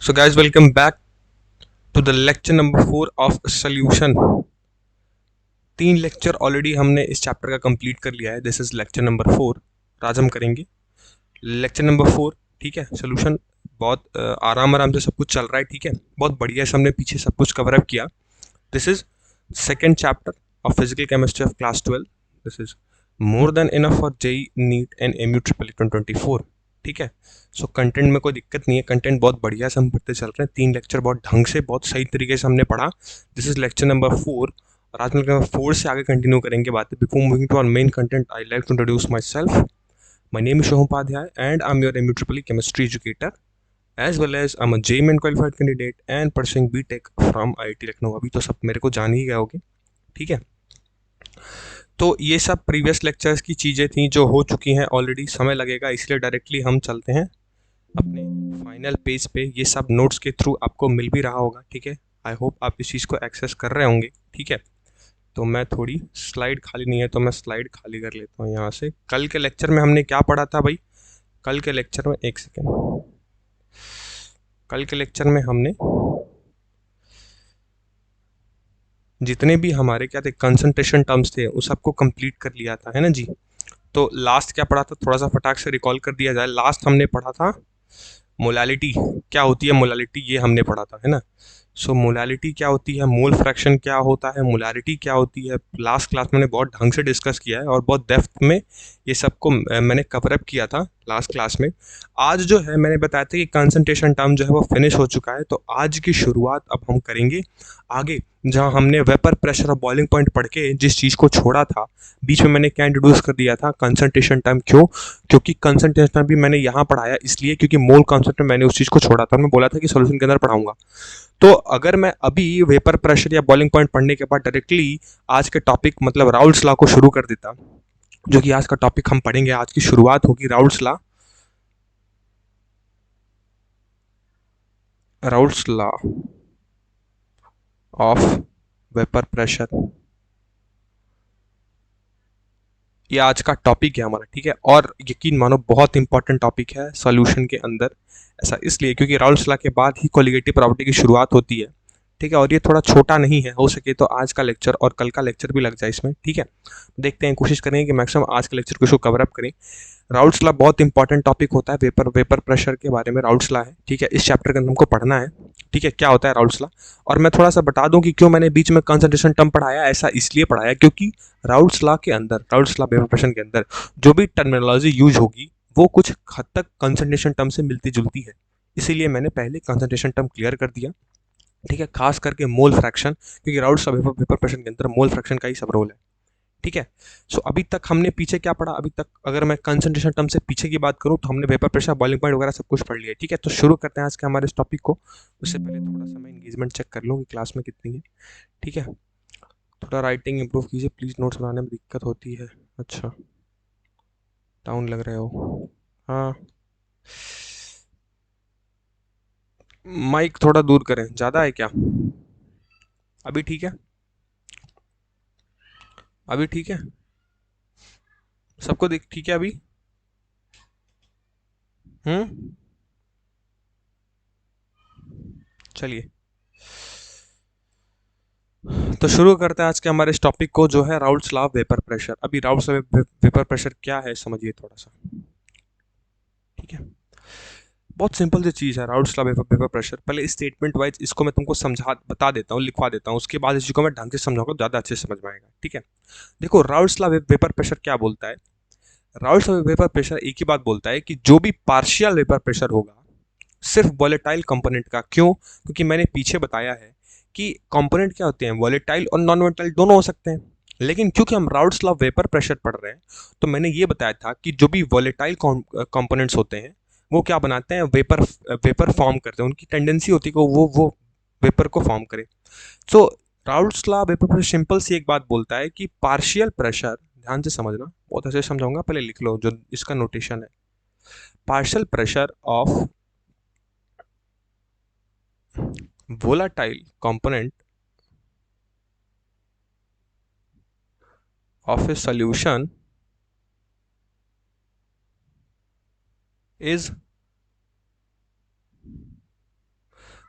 So guys, welcome back to the lecture number 4 of solution. 3 lecture already हमने इस chapter का complete कर लिया है. This is lecture number 4. आज हम करेंगे लेक्चर नंबर 4. ठीक है. सोल्यूशन बहुत आराम आराम से सब कुछ चल रहा है. ठीक है. बहुत बढ़िया से हमने पीछे सब कुछ कवर अप किया. This is second chapter of physical chemistry of class 12. This is more than enough for JEE NEET and MU triple 2024. ठीक है. सो कंटेंट में कोई दिक्कत नहीं है. कंटेंट बहुत बढ़िया से हम पढ़ते चल रहे हैं. 3 लेक्चर बहुत ढंग से बहुत सही तरीके से हमने पढ़ा. दिस इज लेक्चर नंबर 4 और आज हम नंबर 4 से आगे कंटिन्यू करेंगे बातें. Before moving to our main content I like to introduce myself. My name is Shoham Padhyay and I'm your MUEEE chemistry educator as well as I'm a JEE qualified candidate and pursuing BTech from IIT Lucknow. अभी तो सब मेरे को जान ही गए होगे. ठीक है. तो ये सब प्रीवियस लेक्चर्स की चीज़ें थी जो हो चुकी हैं ऑलरेडी. समय लगेगा इसलिए डायरेक्टली हम चलते हैं अपने फाइनल पेज पे. ये सब नोट्स के थ्रू आपको मिल भी रहा होगा. ठीक है. आई होप आप इस चीज़ को एक्सेस कर रहे होंगे. ठीक है. तो मैं थोड़ी स्लाइड खाली नहीं है तो मैं स्लाइड खाली कर लेता हूँ यहाँ से. कल के लेक्चर में हमने क्या पढ़ा था भाई? कल के लेक्चर में एक सेकेंड. कल के लेक्चर में हमने जितने भी हमारे क्या थे कंसंट्रेशन टर्म्स थे उस सबको कंप्लीट कर लिया था, है ना जी. तो लास्ट क्या पढ़ा था थोड़ा सा फटाक से रिकॉल कर दिया जाए. लास्ट हमने पढ़ा था मोलालिटी. क्या होती है मोलालिटी ये हमने पढ़ा था, है ना. सो मोलालिटी क्या होती है, मोल फ्रैक्शन क्या होता है, मोलारिटी क्या होती है, लास्ट क्लास मैंने बहुत ढंग से डिस्कस किया है और बहुत डेप्थ में ये सबको मैंने कवर अप किया था लास्ट क्लास में. आज जो है मैंने बताया था कि कंसंट्रेशन टर्म जो है वो फिनिश हो चुका है. तो आज की शुरुआत अब हम करेंगे आगे जहां हमने वेपर प्रेशर और बॉइलिंग पॉइंट पढ़ के जिस चीज़ को छोड़ा था. बीच में मैंने क्या इंट्रोड्यूस कर दिया था कंसंट्रेशन टर्म. क्यों? क्योंकि कंसंट्रेशन टर्म भी मैंने यहाँ पढ़ाया इसलिए क्योंकि मोल कॉन्सेप्ट में मैंने उस चीज़ को छोड़ा था. मैं बोला था कि सोल्यूशन के अंदर पढ़ाऊंगा. तो अगर मैं अभी वेपर प्रेशर या बॉइलिंग पॉइंट पढ़ने के बाद डायरेक्टली आज के टॉपिक मतलब राउल्ट्स लॉ को शुरू कर देता, जो कि आज का टॉपिक हम पढ़ेंगे, आज की शुरुआत होगी Raoult's law. Raoult's law of vapour pressure ये आज का टॉपिक है हमारा. ठीक है. और यकीन मानो बहुत इंपॉर्टेंट टॉपिक है सॉल्यूशन के अंदर. ऐसा इसलिए क्योंकि राउल्ट्स लॉ के बाद ही कोलिगेटिव प्रॉपर्टी की शुरुआत होती है. ठीक है. और ये थोड़ा छोटा नहीं है. हो सके तो आज का लेक्चर और कल का लेक्चर भी लग जाए इसमें. ठीक है. देखते हैं, कोशिश करेंगे कि मैक्सिमम आज के लेक्चर को इसको कवर अप करें. राउल्ट्स लॉ बहुत इंपॉर्टेंट टॉपिक होता है. वेपर वेपर प्रेशर के बारे में राउल्ट्स लॉ है. ठीक है. इस चैप्टर के अंदर हमको पढ़ना है. ठीक है. क्या होता है राउल्ट्स लॉ. और मैं थोड़ा सा बता दूं कि क्यों मैंने बीच में कंसंट्रेशन टर्म पढ़ाया. ऐसा इसलिए पढ़ाया क्योंकि राउल्ट्स लॉ के अंदर, राउल्ट्स लॉ वेपर प्रेशर के अंदर जो भी टर्मिनोलॉजी यूज होगी वो कुछ हद तक कंसंट्रेशन टर्म से मिलती जुलती है. इसीलिए मैंने पहले कंसंट्रेशन टर्म क्लियर कर दिया. ठीक है. खास करके मोल फ्रैक्शन, क्योंकि राउल्ट्स लॉ वेपर प्रेशर के अंदर मोल फ्रैक्शन का ही सब रोल है. ठीक है. सो अभी तक हमने पीछे क्या पढ़ा. अभी तक अगर मैं कंसंट्रेशन टर्म से पीछे की बात करूं तो हमने वेपर प्रेशर, बॉइलिंग पॉइंट वगैरह सब कुछ पढ़ लिया. ठीक है. तो शुरू करते हैं आज के हमारे इस टॉपिक को. उससे पहले थोड़ा सा मैं एंगेजमेंट चेक कर लूँ कि क्लास में कितनी है. ठीक है. थोड़ा राइटिंग इंप्रूव कीजिए प्लीज़. नोट्स बनाने में दिक्कत होती है. अच्छा, डाउन लग रहे हो. हाँ, माइक थोड़ा दूर करें. ज़्यादा है क्या? अभी ठीक है. अभी ठीक है. सबको दिख ठीक है अभी? चलिए तो शुरू करते हैं आज के हमारे इस टॉपिक को जो है Raoult's law of vapour pressure. अभी Raoult's law of vapour pressure क्या है समझिए थोड़ा सा. ठीक है. बहुत सिंपल सी चीज़ है Raoult's law of vapour pressure. पहले स्टेटमेंट वाइज इसको मैं तुमको समझा बता देता हूँ, लिखवा देता हूँ. उसके बाद इसी को मैं ढंग से समझाऊंगा, ज़्यादा अच्छे से समझ में आएगा. ठीक है. देखो Raoult's law of vapour pressure क्या बोलता है. Raoult's law of vapour pressure एक ही बात बोलता है कि जो भी पार्शियल वेपर प्रेशर होगा सिर्फ वॉलेटाइल कंपोनेंट का. क्यों? क्योंकि मैंने पीछे बताया है कि कंपोनेंट क्या होते हैं, वॉलेटाइल और नॉन वॉलेटाइल दोनों हो सकते हैं. लेकिन क्योंकि हम Raoult's law of vapour pressure पढ़ रहे हैं तो मैंने ये बताया था कि जो भी वॉलेटाइल कंपोनेंट्स होते हैं वो क्या बनाते हैं, वेपर वेपर फॉर्म करते हैं. उनकी टेंडेंसी होती है कि वो वेपर को फॉर्म करे. So Raoult's law vapour pressure simple सी एक बात बोलता है कि पार्शियल प्रेशर, ध्यान से समझना, बहुत अच्छे से समझाऊंगा, पहले लिख लो जो इसका नोटेशन है. Partial pressure of volatile component of a solution is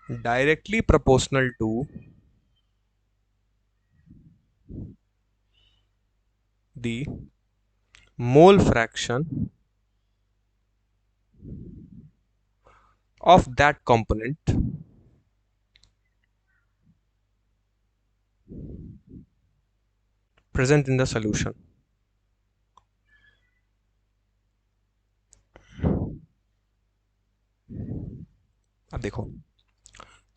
directly proportional to the mole fraction of that component present in the solution. अब देखो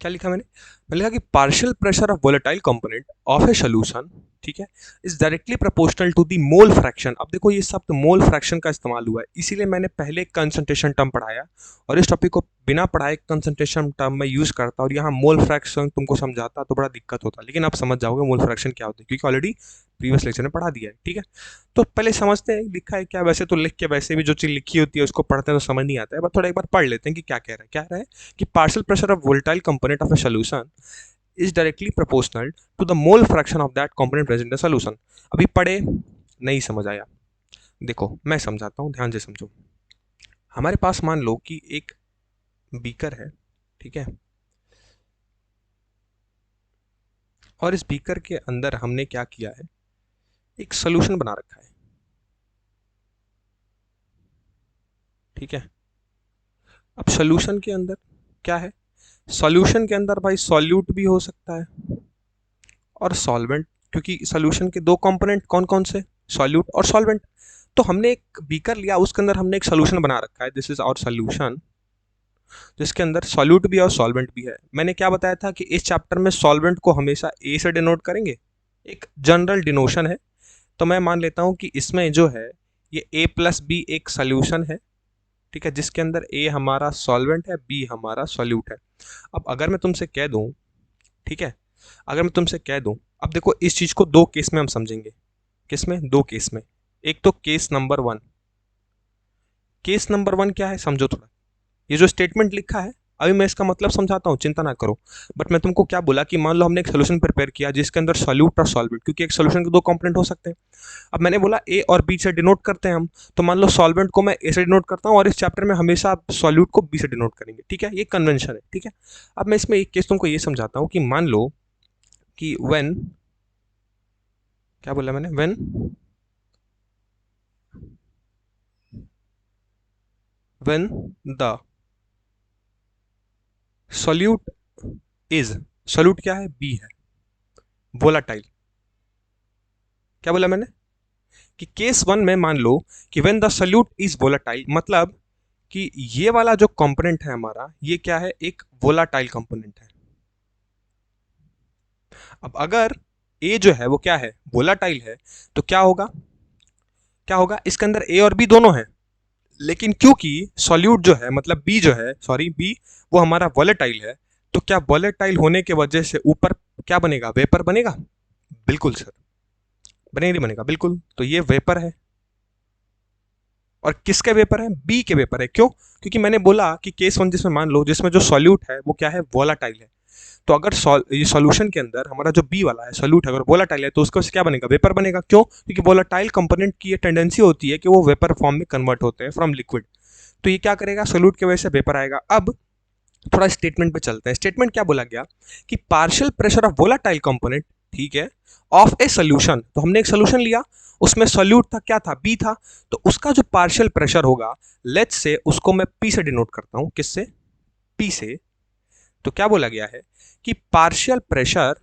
क्या लिखा मैंने लिखा कि partial pressure of volatile component of a solution, ठीक है, is directly proportional to the mole fraction. अब देखो ये शब्द मोल फ्रैक्शन का इस्तेमाल हुआ है, इसीलिए मैंने पहले कंसंट्रेशन टर्म पढ़ाया और इस टॉपिक को बिना पढ़ाए कंसंट्रेशन टर्म में यूज करता और यहाँ मोल फ्रैक्शन तुमको समझाता तो बड़ा दिक्कत होता, लेकिन आप समझ जाओगे मोल फ्रैक्शन क्या होता है क्योंकि ऑलरेडी प्रीवियस लेक्चर में पढ़ा दिया है, ठीक है। तो पहले समझते हैं लिखा है क्या। वैसे तो लिख के वैसे भी जो चीज़ लिखी होती है उसको पढ़ते हैं तो समझ नहीं आता है, बट थोड़ा एक बार पढ़ लेते हैं कि क्या कह रहा है। क्या रहा है कि partial pressure of volatile component of a solution is directly proportional to the mole fraction of that component present in solution. अभी पढ़े नहीं समझ आया, देखो मैं समझाता हूँ, ध्यान से समझो। हमारे पास मान लो कि एक बीकर है, ठीक है, और इस बीकर के अंदर हमने क्या किया है, एक सॉल्यूशन बना रखा है, ठीक है। अब सॉल्यूशन के अंदर क्या है, सॉल्यूशन के अंदर भाई सॉल्यूट भी हो सकता है और सॉल्वेंट, क्योंकि सॉल्यूशन के दो कंपोनेंट कौन कौन से, सॉल्यूट और सॉल्वेंट। तो हमने एक बीकर लिया, उसके अंदर हमने एक सॉल्यूशन बना रखा है, दिस इज आवर सॉल्यूशन, जिसके अंदर सॉल्यूट भी है और सॉल्वेंट भी है। मैंने क्या बताया था कि इस चैप्टर में सॉल्वेंट को हमेशा ए से डिनोट करेंगे, एक जनरल डिनोशन है। तो मैं मान लेता हूं कि इसमें जो है ये a प्लस बी एक सॉल्यूशन है, ठीक है, जिसके अंदर a हमारा सॉल्वेंट है, b हमारा सॉल्यूट है। अब अगर मैं तुमसे कह दूं, ठीक है, अगर मैं तुमसे कह दूं, अब देखो इस चीज को दो केस में हम समझेंगे, किस में, दो केस में। एक तो case number one, case number one क्या है समझो थोड़ा। ये जो स्टेटमेंट लिखा है अभी मैं इसका मतलब समझाता हूँ, चिंता ना करो। बट मैं तुमको क्या बोला कि मान लो हमने एक सोल्यूशन प्रिपेयर किया जिसके अंदर सॉल्यूट और सॉल्वेंट, क्योंकि एक सोल्यूशन के दो कंपोनेंट हो सकते हैं। अब मैंने बोला ए और बी से डिनोट करते हैं हम, तो मान लो सॉल्वेंट को मैं ए से डिनोट करता हूँ और इस चैप्टर में हमेशा आप सॉल्यूट को बी से डिनोट करेंगे, ठीक है, ये कन्वेंशन है, ठीक है। अब मैं इसमें एक केस तुमको ये समझाता हूँ कि मान लो कि व्हेन, क्या बोला मैंने, when when the solute is, solute क्या है, बी है, वोलाटाइल। क्या बोला मैंने कि केस वन में मान लो कि when the solute is volatile, मतलब कि ये वाला जो कंपोनेंट है हमारा, ये क्या है, एक वोलाटाइल कंपोनेंट है। अब अगर ए जो है वो क्या है, वोलाटाइल है, तो क्या होगा, क्या होगा, इसके अंदर ए और बी दोनों है, लेकिन क्योंकि सॉल्यूट जो है, मतलब बी जो है, सॉरी बी, वो हमारा वोलेटाइल है, तो क्या वोलेटाइल होने के वजह से ऊपर क्या बनेगा, वेपर बनेगा। बिल्कुल सर, बनेगा नहीं बनेगा, बिल्कुल। तो ये वेपर है, और किसके वेपर है, बी के वेपर है। क्यों, क्योंकि मैंने बोला कि केस वन जिसमें मान लो जिसमें जो सॉल्यूट है वो क्या है, वोलाटाइल है। तो अगर ये सॉल्यूशन के अंदर हमारा जो बी वाला है सॉल्यूट है, अगर वोलाटाइल है, तो उसका क्या बनेगा, वेपर बनेगा। क्यों, क्योंकि वोलाटाइल कंपोनेंट की ये टेंडेंसी होती है कि वो वेपर फॉर्म में कन्वर्ट होते हैं फ्रॉम लिक्विड। तो ये क्या करेगा, सॉल्यूट की वजह से वेपर आएगा। अब थोड़ा स्टेटमेंट पे चलते हैं। स्टेटमेंट क्या बोला गया कि partial pressure of volatile component, ठीक है, ऑफ ए सोल्यूशन। तो हमने एक सोल्यूशन लिया, उसमें सॉल्यूट था, क्या था, बी था, तो उसका जो पार्शियल प्रेशर होगा, लेट्स से उसको मैं पी से डिनोट करता हूं, किससे, पी से। तो क्या बोला गया है कि partial pressure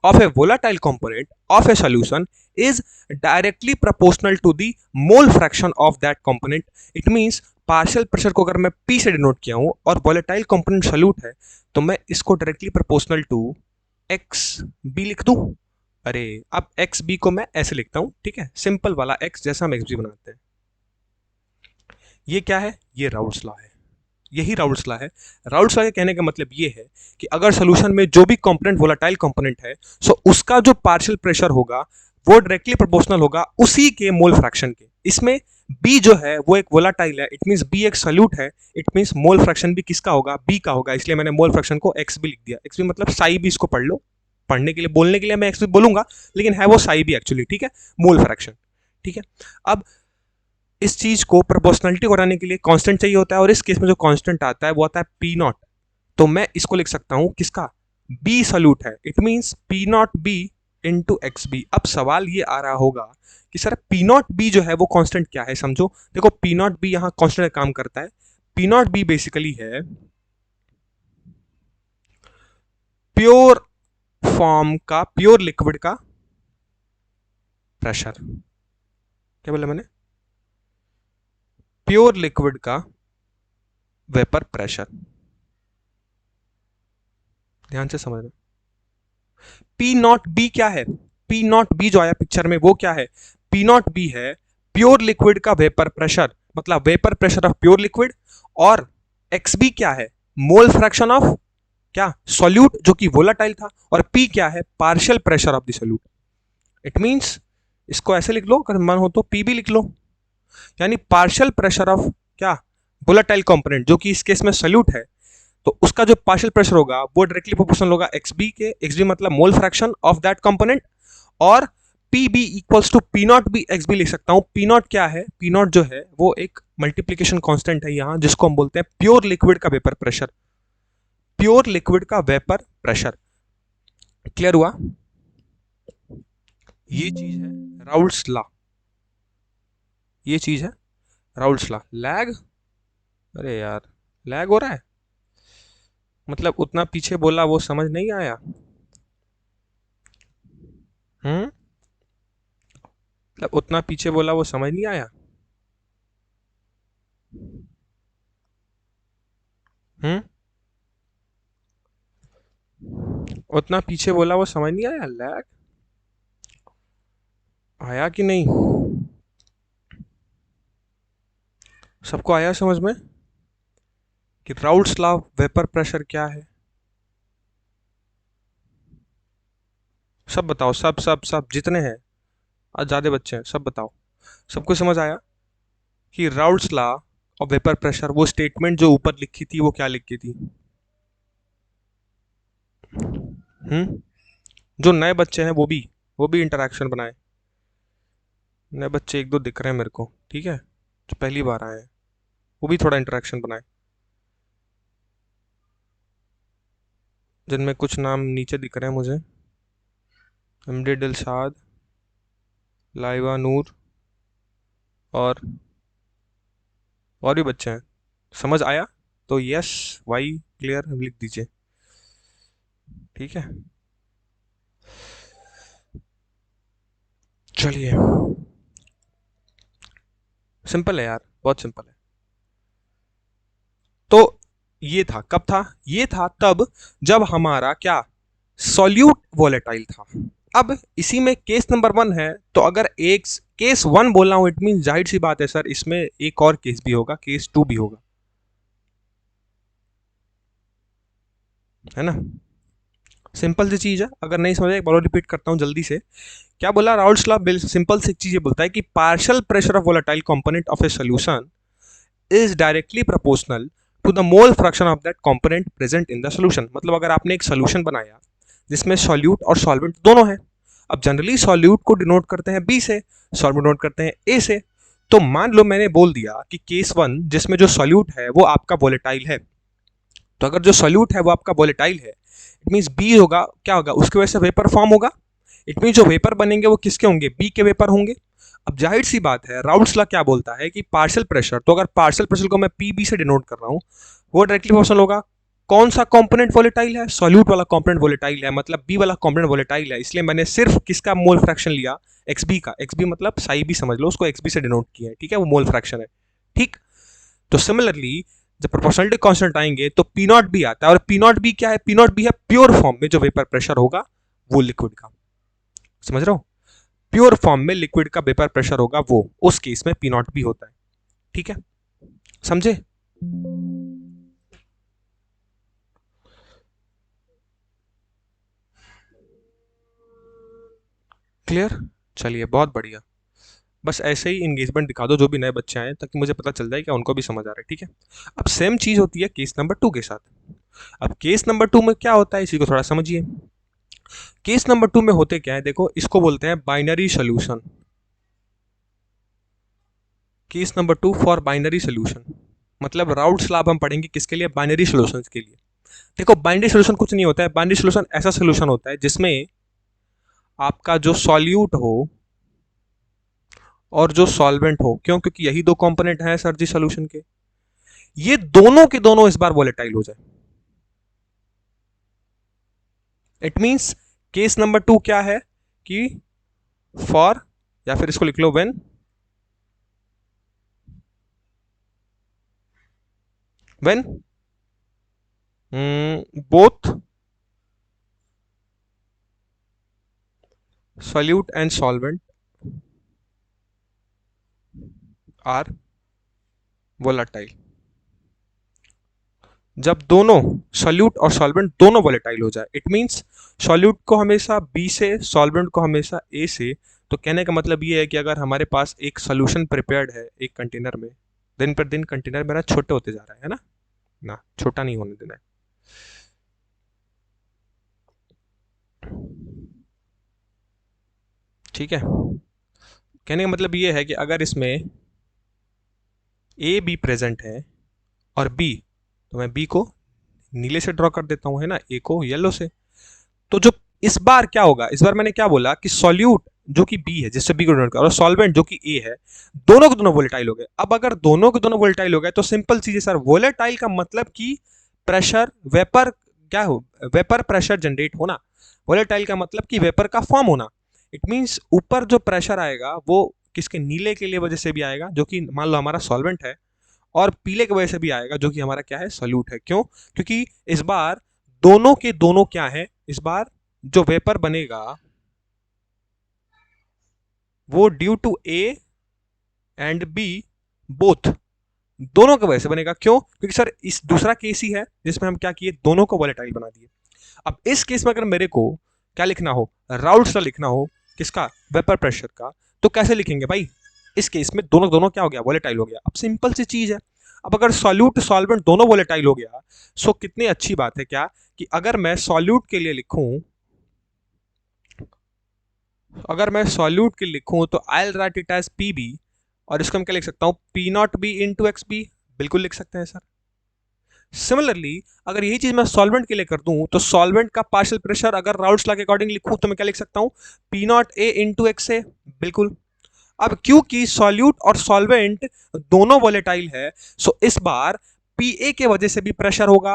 of a volatile component of a solution is directly proportional to the mole fraction of that component. It means partial pressure को अगर मैं P से डिनोट किया हूं और वोलेटाइल कंपोनेंट सॉल्यूट है, तो मैं इसको directly proportional to X B लिख दूं। अरे अब एक्स बी को मैं ऐसे लिखता हूं, ठीक है, सिंपल वाला एक्स जैसा हम एक्स बी बनाते हैं। ये क्या है, ये राउल्स लॉ है, यही राउल्स लॉ है। राउल्स लॉ के कहने का मतलब ये है कि अगर सोल्यूशन में जो भी कंपोनेंट वोलेटाइल कंपोनेंट है, सो उसका जो पार्शियल प्रेशर होगा वो डायरेक्टली प्रोपोर्शनल होगा उसी के मोल फ्रैक्शन के। इसमें बी जो है वो एक वोलेटाइल है, इट मींस बी एक सॉल्यूट है, इट मींस मोल फ्रैक्शन भी किसका होगा, बी का होगा, इसलिए मैंने मोल फ्रैक्शन को एक्स बी लिख दिया। एक्स बी मतलब साई बी, इसको पढ़ लो, पढ़ने के लिए, बोलने के लिए मैं एक्स बी बोलूंगा, लेकिन है वो साई बी एक्चुअली, ठीक है, मोल फ्रैक्शन, ठीक है। अब इस चीज को प्रोपोर्शनलिटी कराने के लिए कांस्टेंट चाहिए होता है, और इस केस में जो कांस्टेंट आता है वो आता है पी नॉट। तो मैं इसको लिख सकता हूं किसका, बी सॉल्यूट है, it means P naught B into X B. अब सवाल ये आ रहा होगा कि सर पी नॉट बी जो है वो कांस्टेंट क्या है, समझो। देखो पी नॉट बी यहां कांस्टेंट काम करता है। पी नॉट बी बेसिकली है प्योर फॉर्म का, प्योर लिक्विड का प्रेशर। क्या बोला मैंने, प्योर लिक्विड का वेपर प्रेशर। ध्यान से समझना। पी नॉट बी क्या है, पी नॉट बी जो आया पिक्चर में वो क्या है, पी नॉट बी है प्योर लिक्विड का वेपर प्रेशर, मतलब vapour pressure of pure liquid. और एक्स बी क्या है, मोल फ्रैक्शन ऑफ क्या, सॉल्यूट जो कि वोलाटाइल था। और पी क्या है, partial pressure of the solute. It means इसको ऐसे लिख लो, अगर मन हो तो पी भी लिख लो, यानी पार्शियल प्रेशर ऑफ क्या, वोलाटाइल कंपोनेंट जो कि इस केस में सॉल्यूट है। तो उसका जो पार्शियल प्रेशर होगा वो डायरेक्टली प्रोपोर्शनल होगा एक्स बी के, एक्स बी मतलब mole fraction of that component. और P B equals to P naught B X B लिख सकता हूं। पी नॉट क्या है, पी नॉट जो है वो एक मल्टीप्लीकेशन कांस्टेंट है यहां, जिसको हम बोलते हैं प्योर लिक्विड का वेपर प्रेशर, प्योर लिक्विड का वेपर प्रेशर। क्लियर हुआ, ये चीज है राउल्ट्स लॉ, ये चीज है राउल्ट्स लॉ। लैग, अरे यार लैग हो रहा है, मतलब उतना पीछे बोला वो समझ नहीं आया। मतलब उतना पीछे बोला वो समझ नहीं आया। हम्म, उतना पीछे बोला वो समझ नहीं आया, लैग आया कि नहीं, सबको आया समझ में कि राउल्ट्स लॉ वेपर प्रेशर क्या है। सब बताओ, सब जितने हैं, आज ज्यादा बच्चे हैं, सब बताओ, सबको समझ आया कि Raoult's law of vapour pressure, वो स्टेटमेंट जो ऊपर लिखी थी वो क्या लिखी थी। जो नए बच्चे हैं वो भी इंटरेक्शन बनाए। नए बच्चे एक दो दिख रहे हैं मेरे को, ठीक है, जो पहली बार आए हैं वो भी थोड़ा इंटरेक्शन बनाए, जिनमें कुछ नाम नीचे दिख रहे हैं मुझे, एमडी दिलशाद, लाइवा नूर, और भी बच्चे हैं। समझ आया तो यस वाई क्लियर लिख दीजिए, ठीक है। चलिए, सिंपल है यार, बहुत सिंपल है। तो ये था, कब था, ये था तब जब हमारा क्या, सॉल्यूट वोलेटाइल था। अब इसी में केस नंबर 1 है, तो अगर एक केस 1 बोल रहा हूं इट मीन जाहिर सी बात है सर इसमें एक और केस भी होगा, केस 2 भी होगा, है ना। सिंपल सी चीज है, अगर नहीं समझा एक बार रिपीट करता हूं जल्दी से। क्या बोला राउल्ट्स लॉ, सिंपल सी चीज ये बोलता है कि partial pressure of volatile component of a solution is directly proportional to the mole fraction of that component present in the solution. मतलब अगर आपने एक सॉल्यूशन बनाया जिसमें सॉल्यूट और सॉल्वेंट दोनों हैं, अब जनरली सॉल्यूट को डिनोट करते हैं बी से, सॉल्वेंट डिनोट करते हैं ए से। तो मान लो मैंने बोल दिया कि केस 1 जिसमें जो सॉल्यूट है वो आपका वोलेटाइल है, तो अगर जो सॉल्यूट है वो आपका वोलेटाइल है, इट मींस बी होगा, क्या होगा, उसकी वजह से वेपर फॉर्म होगा। इट मीन जो वेपर बनेंगे वो किसके होंगे, बी के वेपर होंगे। अब जाहिर सी बात है राउल्ट्स लॉ क्या बोलता है कि पार्शियल प्रेशर, तो अगर पार्शियल प्रेशर को मैं पी बी से डिनोट कर रहा हूं, वो डायरेक्टली प्रोपोर्शनल होगा, कौन सा कंपोनेंट वोलेटाइल है, सॉल्यूट वाला कंपोनेंट वोलेटाइल है, मतलब बी वाला कंपोनेंट वोलेटाइल है, इसलिए मैंने सिर्फ किसका मोल फ्रैक्शन लिया, एक्स बी का। एक्स बी मतलब साई बी समझ लो, उसको एक्स बी से डिनोट किया है, ठीक है, वो मोल फ्रैक्शन है, ठीक। तो सिमिलरली जब प्रोपोर्शनलिटी कांस्टेंट आएंगे तो पी नॉट बी आता है, और पी नॉट बी क्या है, पी नॉट बी है प्योर फॉर्म में जो वेपर प्रेशर होगा वो लिक्विड का, समझ रहे हो, प्योर फॉर्म में लिक्विड का वेपर प्रेशर होगा वो, उस केस में पी नॉट भी होता है, ठीक है, समझे। क्लियर, चलिए बहुत बढ़िया। बस ऐसे ही इंगेजमेंट दिखा दो जो भी नए बच्चे आए, ताकि मुझे पता चल जाए कि उनको भी समझ आ रहा है, ठीक है। अब सेम चीज होती है केस नंबर 2 के साथ। अब केस नंबर 2 में क्या होता है इसी को थोड़ा समझिए। केस नंबर 2 में होते क्या है, देखो इसको बोलते हैं binary solution. Case number 2 for binary solution, मतलब राउल्ट्स लॉ हम पढ़ेंगे किसके लिए, बाइनरी सोल्यूशंस के लिए। देखो बाइनरी सोल्यूशन कुछ नहीं होता है, बाइनरी सोल्यूशन ऐसा सोल्यूशन होता है जिसमें आपका जो सॉल्यूट हो और जो सॉल्वेंट हो, क्यों? क्योंकि यही दो कंपोनेंट हैं सर जी सोल्यूशन के, ये दोनों के दोनों इस बार वोलेटाइल हो जाए। इट मींस केस नंबर 2 क्या है कि फॉर, या फिर इसको लिख लो when both solute and solvent are volatile। जब दोनों सॉल्यूट और सॉल्वेंट दोनों वोलेटाइल हो जाए, इट मींस सॉल्यूट को हमेशा बी से, सॉल्वेंट को हमेशा ए से। तो कहने का मतलब ये है कि अगर हमारे पास एक सोल्यूशन प्रिपेयर्ड है एक कंटेनर में, दिन पर दिन कंटेनर मेरा छोटे होते जा रहा है ना, ना छोटा नहीं होने देना है। ठीक है, कहने का मतलब ये है कि अगर इसमें ए बी प्रेजेंट है और बी, तो मैं बी को नीले से ड्रॉ कर देता हूं, है ना, ए को येलो से। तो जो इस बार क्या होगा, इस बार मैंने क्या बोला कि सॉल्यूट जो कि बी है जिससे बी को डोनेट कर, और सॉल्वेंट जो कि ए है, दोनों के दोनों वोलेटाइल हो गए। अब अगर दोनों के दोनों वोलेटाइल हो गए तो सिंपल चीज है सर, वोलेटाइल का मतलब कि प्रेशर वेपर, क्या हो, वेपर प्रेशर जनरेट होना। वोलेटाइल का मतलब कि वेपर का फॉर्म होना। इट मींस ऊपर जो प्रेशर आएगा वो किसके, नीले के लिए वजह से भी आएगा जो कि मान लो हमारा सॉल्वेंट है, और पीले की वजह से भी आएगा जो कि हमारा क्या है, सॉल्यूट है। क्यों? क्योंकि इस बार दोनों के दोनों क्या है, इस बार जो वेपर बनेगा वो due to A and B both, दोनों की वजह से बनेगा। क्यों? क्योंकि सर इस दूसरा केस ही है जिसमें हम क्या किए, दोनों को वोलेटाइल बना दिए। अब इस केस में अगर मेरे को क्या लिखना हो, राउल्ट्स लॉ लिखना हो, किसका, वेपर प्रेशर का, तो कैसे लिखेंगे भाई? इस केस में दोनों दोनों क्या हो गया, वोलेटाइल हो गया। अब सिंपल सी चीज है, अब अगर सॉल्यूट सॉल्वेंट दोनों वोलेटाइल हो गया, सो कितनी अच्छी बात है क्या कि अगर मैं सॉल्यूट के लिए लिखूं, अगर मैं सॉल्यूट के लिखूं तो I write it as P B, और इसको हम क्या लिख सकता हूं, P naught B into X B, बिल्कुल लिख सकते हैं सर। सिमिलरली अगर यही चीज मैं सॉल्वेंट के लिए कर दूं तो सॉल्वेंट का पार्शियल प्रेशर अगर राउल्ट्स लॉ के अकॉर्डिंग लिखूं तो मैं क्या लिख सकता हूं, P naught A into X A, बिल्कुल। अब क्योंकि सॉल्यूट और सॉल्वेंट दोनों वोलेटाइल है, सो इस बार पी ए के वजह से भी प्रेशर होगा,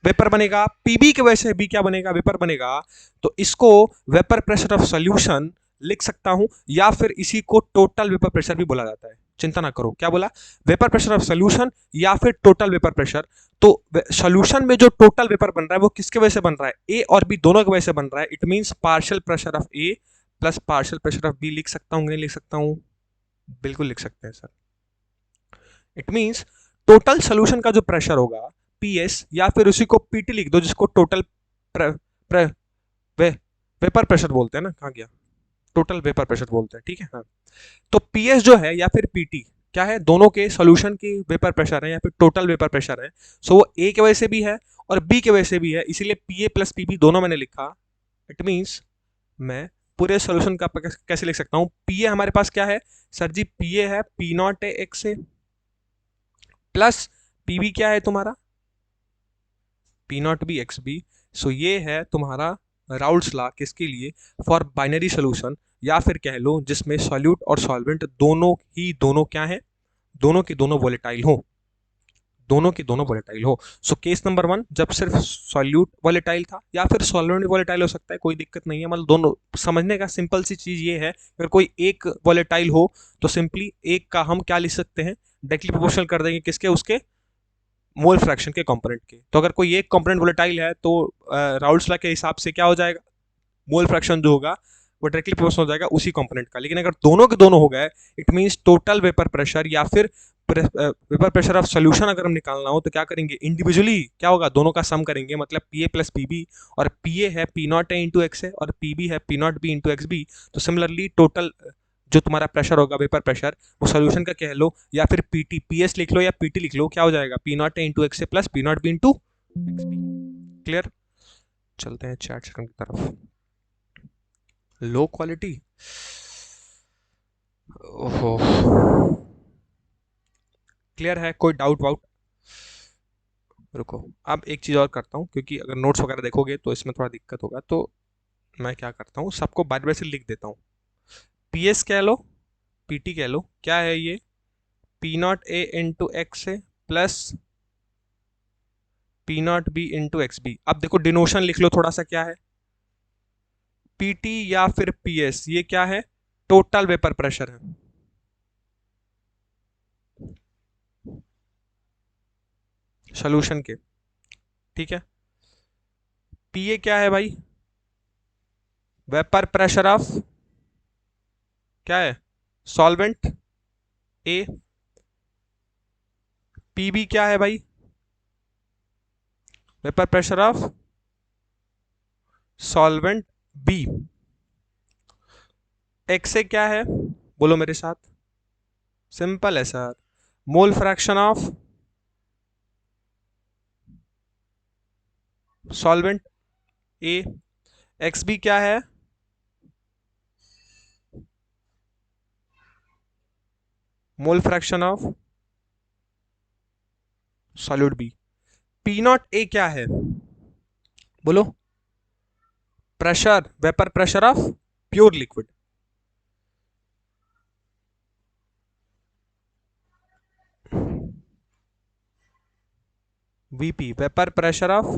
वेपर बनेगा, पीबी की वजह से भी क्या बनेगा, वेपर बनेगा। तो इसको वेपर प्रेशर ऑफ सॉल्यूशन लिख सकता हूं, या फिर इसी को टोटल वेपर प्रेशर भी बोला जाता है। चिंता ना करो, क्या बोला, वेपर प्रेशर ऑफ सॉल्यूशन या फिर टोटल वेपर प्रेशर। तो सॉल्यूशन में जो टोटल वेपर बन रहा है वो किसके वजह से बन रहा है, ए और बी दोनों की वजह से बन रहा है। It means partial pressure of A plus partial pressure of B. लिख सकता हूं नहीं लिख सकता हूं, बिल्कुल लिख सकते हैं sir. It means total solution का जो प्रेशर होगा पीएस, या फिर उसी को पीटी लिख दो जिसको टोटल प्रे, प्रे, वे, वेपर प्रेशर बोलते हैं ना, कहाँ गया, टोटल वेपर प्रेशर बोलते हैं, ठीक है हाँ। तो पीएस जो है या फिर पीटी क्या है, दोनों के सॉल्यूशन की वेपर प्रेशर है या फिर टोटल वेपर प्रेशर है। सो वो ए की वजह से भी है और बी की वजह से भी है, इसीलिए पीए प्लस पीबी दोनों मैंने लिखा। इट मींस मैं पूरे सॉल्यूशन का कैसे लिख सकता हूं, पीए हमारे पास क्या है सर जी, पीए है P naught A X A, plus PB क्या है तुम्हारा, P naught B X B. So ये है तुम्हारा राउल्ट्स लॉ किसके लिए, फॉर बाइनरी सोल्यूशन, या फिर कह लो जिसमें सॉल्यूट और सॉल्वेंट दोनों ही दोनों क्या है, दोनों के दोनों वोलेटाइल हो, दोनों के दोनों वोलेटाइल हो। सो केस नंबर 1 जब सिर्फ सॉल्यूट वोलेटाइल था, या फिर सॉल्वेंट वोलेटाइल हो सकता है, कोई दिक्कत नहीं है। मतलब दोनों समझने का सिंपल सी चीज ये है, अगर कोई एक वोलेटाइल हो तो सिंपली एक का हम क्या लिख सकते हैं, डायरेक्टली प्रोपोर्शनल कर देंगे किसके, उसके मोल फ्रैक्शन के कंपोनेंट के। तो अगर कोई एक कंपोनेंट वोलेटाइल है तो राउल्ट्स लॉ के हिसाब से क्या हो जाएगा, मोल फ्रैक्शन जो होगा वो डायरेक्टली प्रोपोर्शनल हो जाएगा उसी कंपोनेंट का। लेकिन अगर दोनों के दोनों हो गए, it means total vapour pressure या फिर वेपर प्रेशर ऑफ सोल्यूशन अगर हम निकालना हो तो क्या करेंगे, इंडिविजुअली क्या होगा, दोनों का सम करेंगे, मतलब P A plus P B, और पी ए है P naught A into X है और पी बी है P naught B into X B. तो सिमिलरली टोटल जो तुम्हारा प्रेशर होगा वेपर प्रेशर, वो सोल्यूशन का कह लो या फिर पीटी पीएस लिख लो या पीटी लिख लो, क्या हो जाएगा, P naught A into X A plus P naught B into X B. Clear? चलते हैं चैट सेकंड की तरफ। लो क्वालिटी, ओहो, क्लियर है, कोई डाउट वाउट? रुको, अब एक चीज़ और करता हूँ, क्योंकि अगर नोट्स वगैरह देखोगे तो इसमें थोड़ा दिक्कत होगा, तो मैं क्या करता हूँ, सबको बारी बारी से लिख देता हूँ। PS कह लो, PT कह लो, क्या है ये, P0A × x plus P0B × XB। अब देखो डिनोशन लिख लो थोड़ा सा, क्या है, PT या फिर PS, ये क्या है, टोटल वेपर प्रेशर है। सोल्यूशन के, ठीक है। PA क्या है भाई, वेपर प्रेशर ऑफ, क्या है, सॉल्वेंट A। PB क्या है भाई, vapour pressure of solvent B। XA क्या है, बोलो मेरे साथ, सिंपल है sir, mole fraction of solvent A। XB क्या है, मोल fraction of solute B। P0A क्या है, बोलो, pressure, vapour pressure of pure liquid. VP, vapour pressure of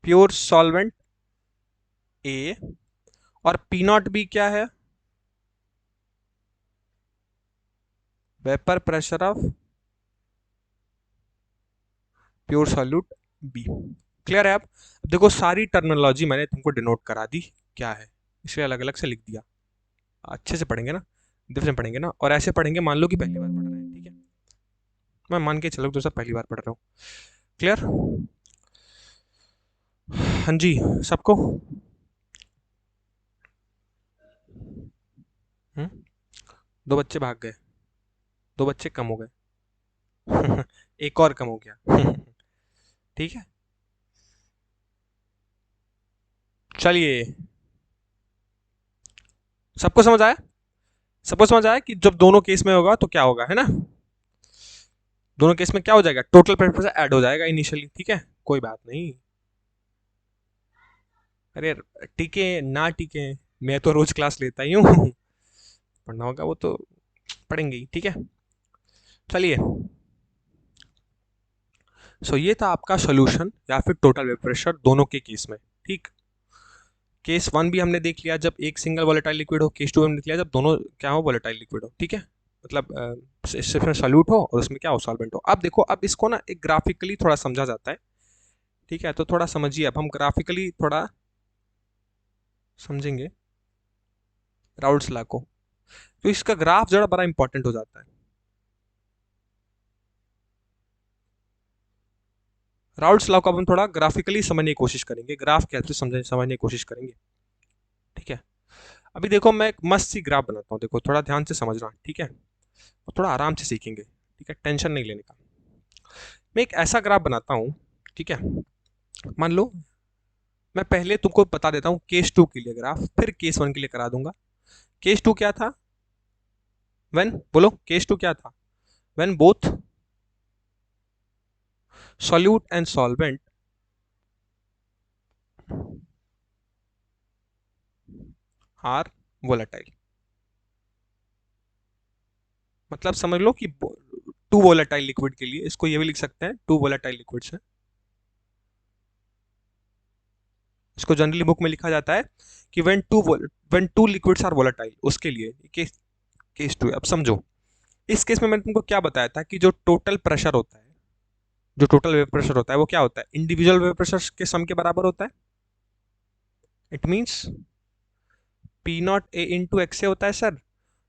pure solvent A। और P0B क्या है, vapour pressure of pure solute B। Clear है। अब देखो सारी टर्मिनोलॉजी मैंने तुमको डिनोट करा दी क्या है, इसलिए अलग अलग से लिख दिया। अच्छे से पढ़ेंगे ना, डिफरेंट पढ़ेंगे ना, और ऐसे पढ़ेंगे मान लो कि पहली बार पढ़ रहे हैं, ठीक है, मैं मान के चलो तो सब पहली बार पढ़ रहा हूँ। क्लियर, हाँ जी सबको। हम्म, दो बच्चे भाग गए, दो बच्चे कम हो गए एक और कम हो गया ठीक है, चलिए, सबको समझ आया, सबको समझ आया कि जब दोनों केस में होगा तो क्या होगा, है ना, दोनों केस में क्या हो जाएगा, टोटल प्रेशर ऐड हो जाएगा इनिशियली, ठीक है, कोई बात नहीं। अरे टिके ना टिके, मैं तो रोज क्लास लेता ही हूँ पढ़ना होगा वो तो पढ़ेंगे ही, ठीक है। चलिए, सो ये था आपका सोल्यूशन या फिर टोटल वेपर प्रेशर दोनों के केस में, ठीक। केस वन भी हमने देख लिया जब एक सिंगल वोलेटाइल लिक्विड हो, केस टू हमने देख लिया जब दोनों क्या हो, वोलेटाइल लिक्विड हो, ठीक है, मतलब सिर्फ सॉल्यूट हो और उसमें क्या हो, सॉल्वेंट हो। अब देखो, अब इसको ना एक ग्राफिकली थोड़ा समझा जाता है, ठीक है, तो थोड़ा समझिए, अब हम ग्राफिकली थोड़ा समझेंगे राउल्ट्स लॉ को, तो इसका ग्राफ जरा बड़ा इंपॉर्टेंट हो जाता है। राउल्ट्स लॉ को अब हम थोड़ा ग्राफिकली समझने की कोशिश करेंगे, ग्राफ के हेल्प से समझने की कोशिश करेंगे, ठीक है। अभी देखो मैं एक मस्त सी ग्राफ बनाता हूँ, देखो थोड़ा ध्यान से समझना, ठीक है, और थोड़ा आराम से सीखेंगे, ठीक है, टेंशन नहीं लेने का। मैं एक ऐसा ग्राफ बनाता हूँ, ठीक है, मान लो मैं पहले तुमको बता देता हूँ केस टू के लिए ग्राफ, फिर केस वन के लिए करा दूंगा। केस टू क्या था, व्हेन, बोलो केस टू क्या था, when both solute and solvent are volatile। मतलब समझ लो कि टू वोलेटाइल लिक्विड के लिए इसको ये भी लिख सकते हैं, टू वोलेटाइल लिक्विड्स है, इसको जनरली बुक में लिखा जाता है कि when two liquids are volatile, उसके लिए केस केस टू है। अब समझो, इस केस में मैंने तुमको क्या बताया था कि जो टोटल प्रेशर होता है, जो टोटल वेपर प्रेशर होता है वो क्या होता है, इंडिविजुअल वेपर प्रेशर के सम के बराबर होता है। इट मीन्स P0A × XA होता है सर,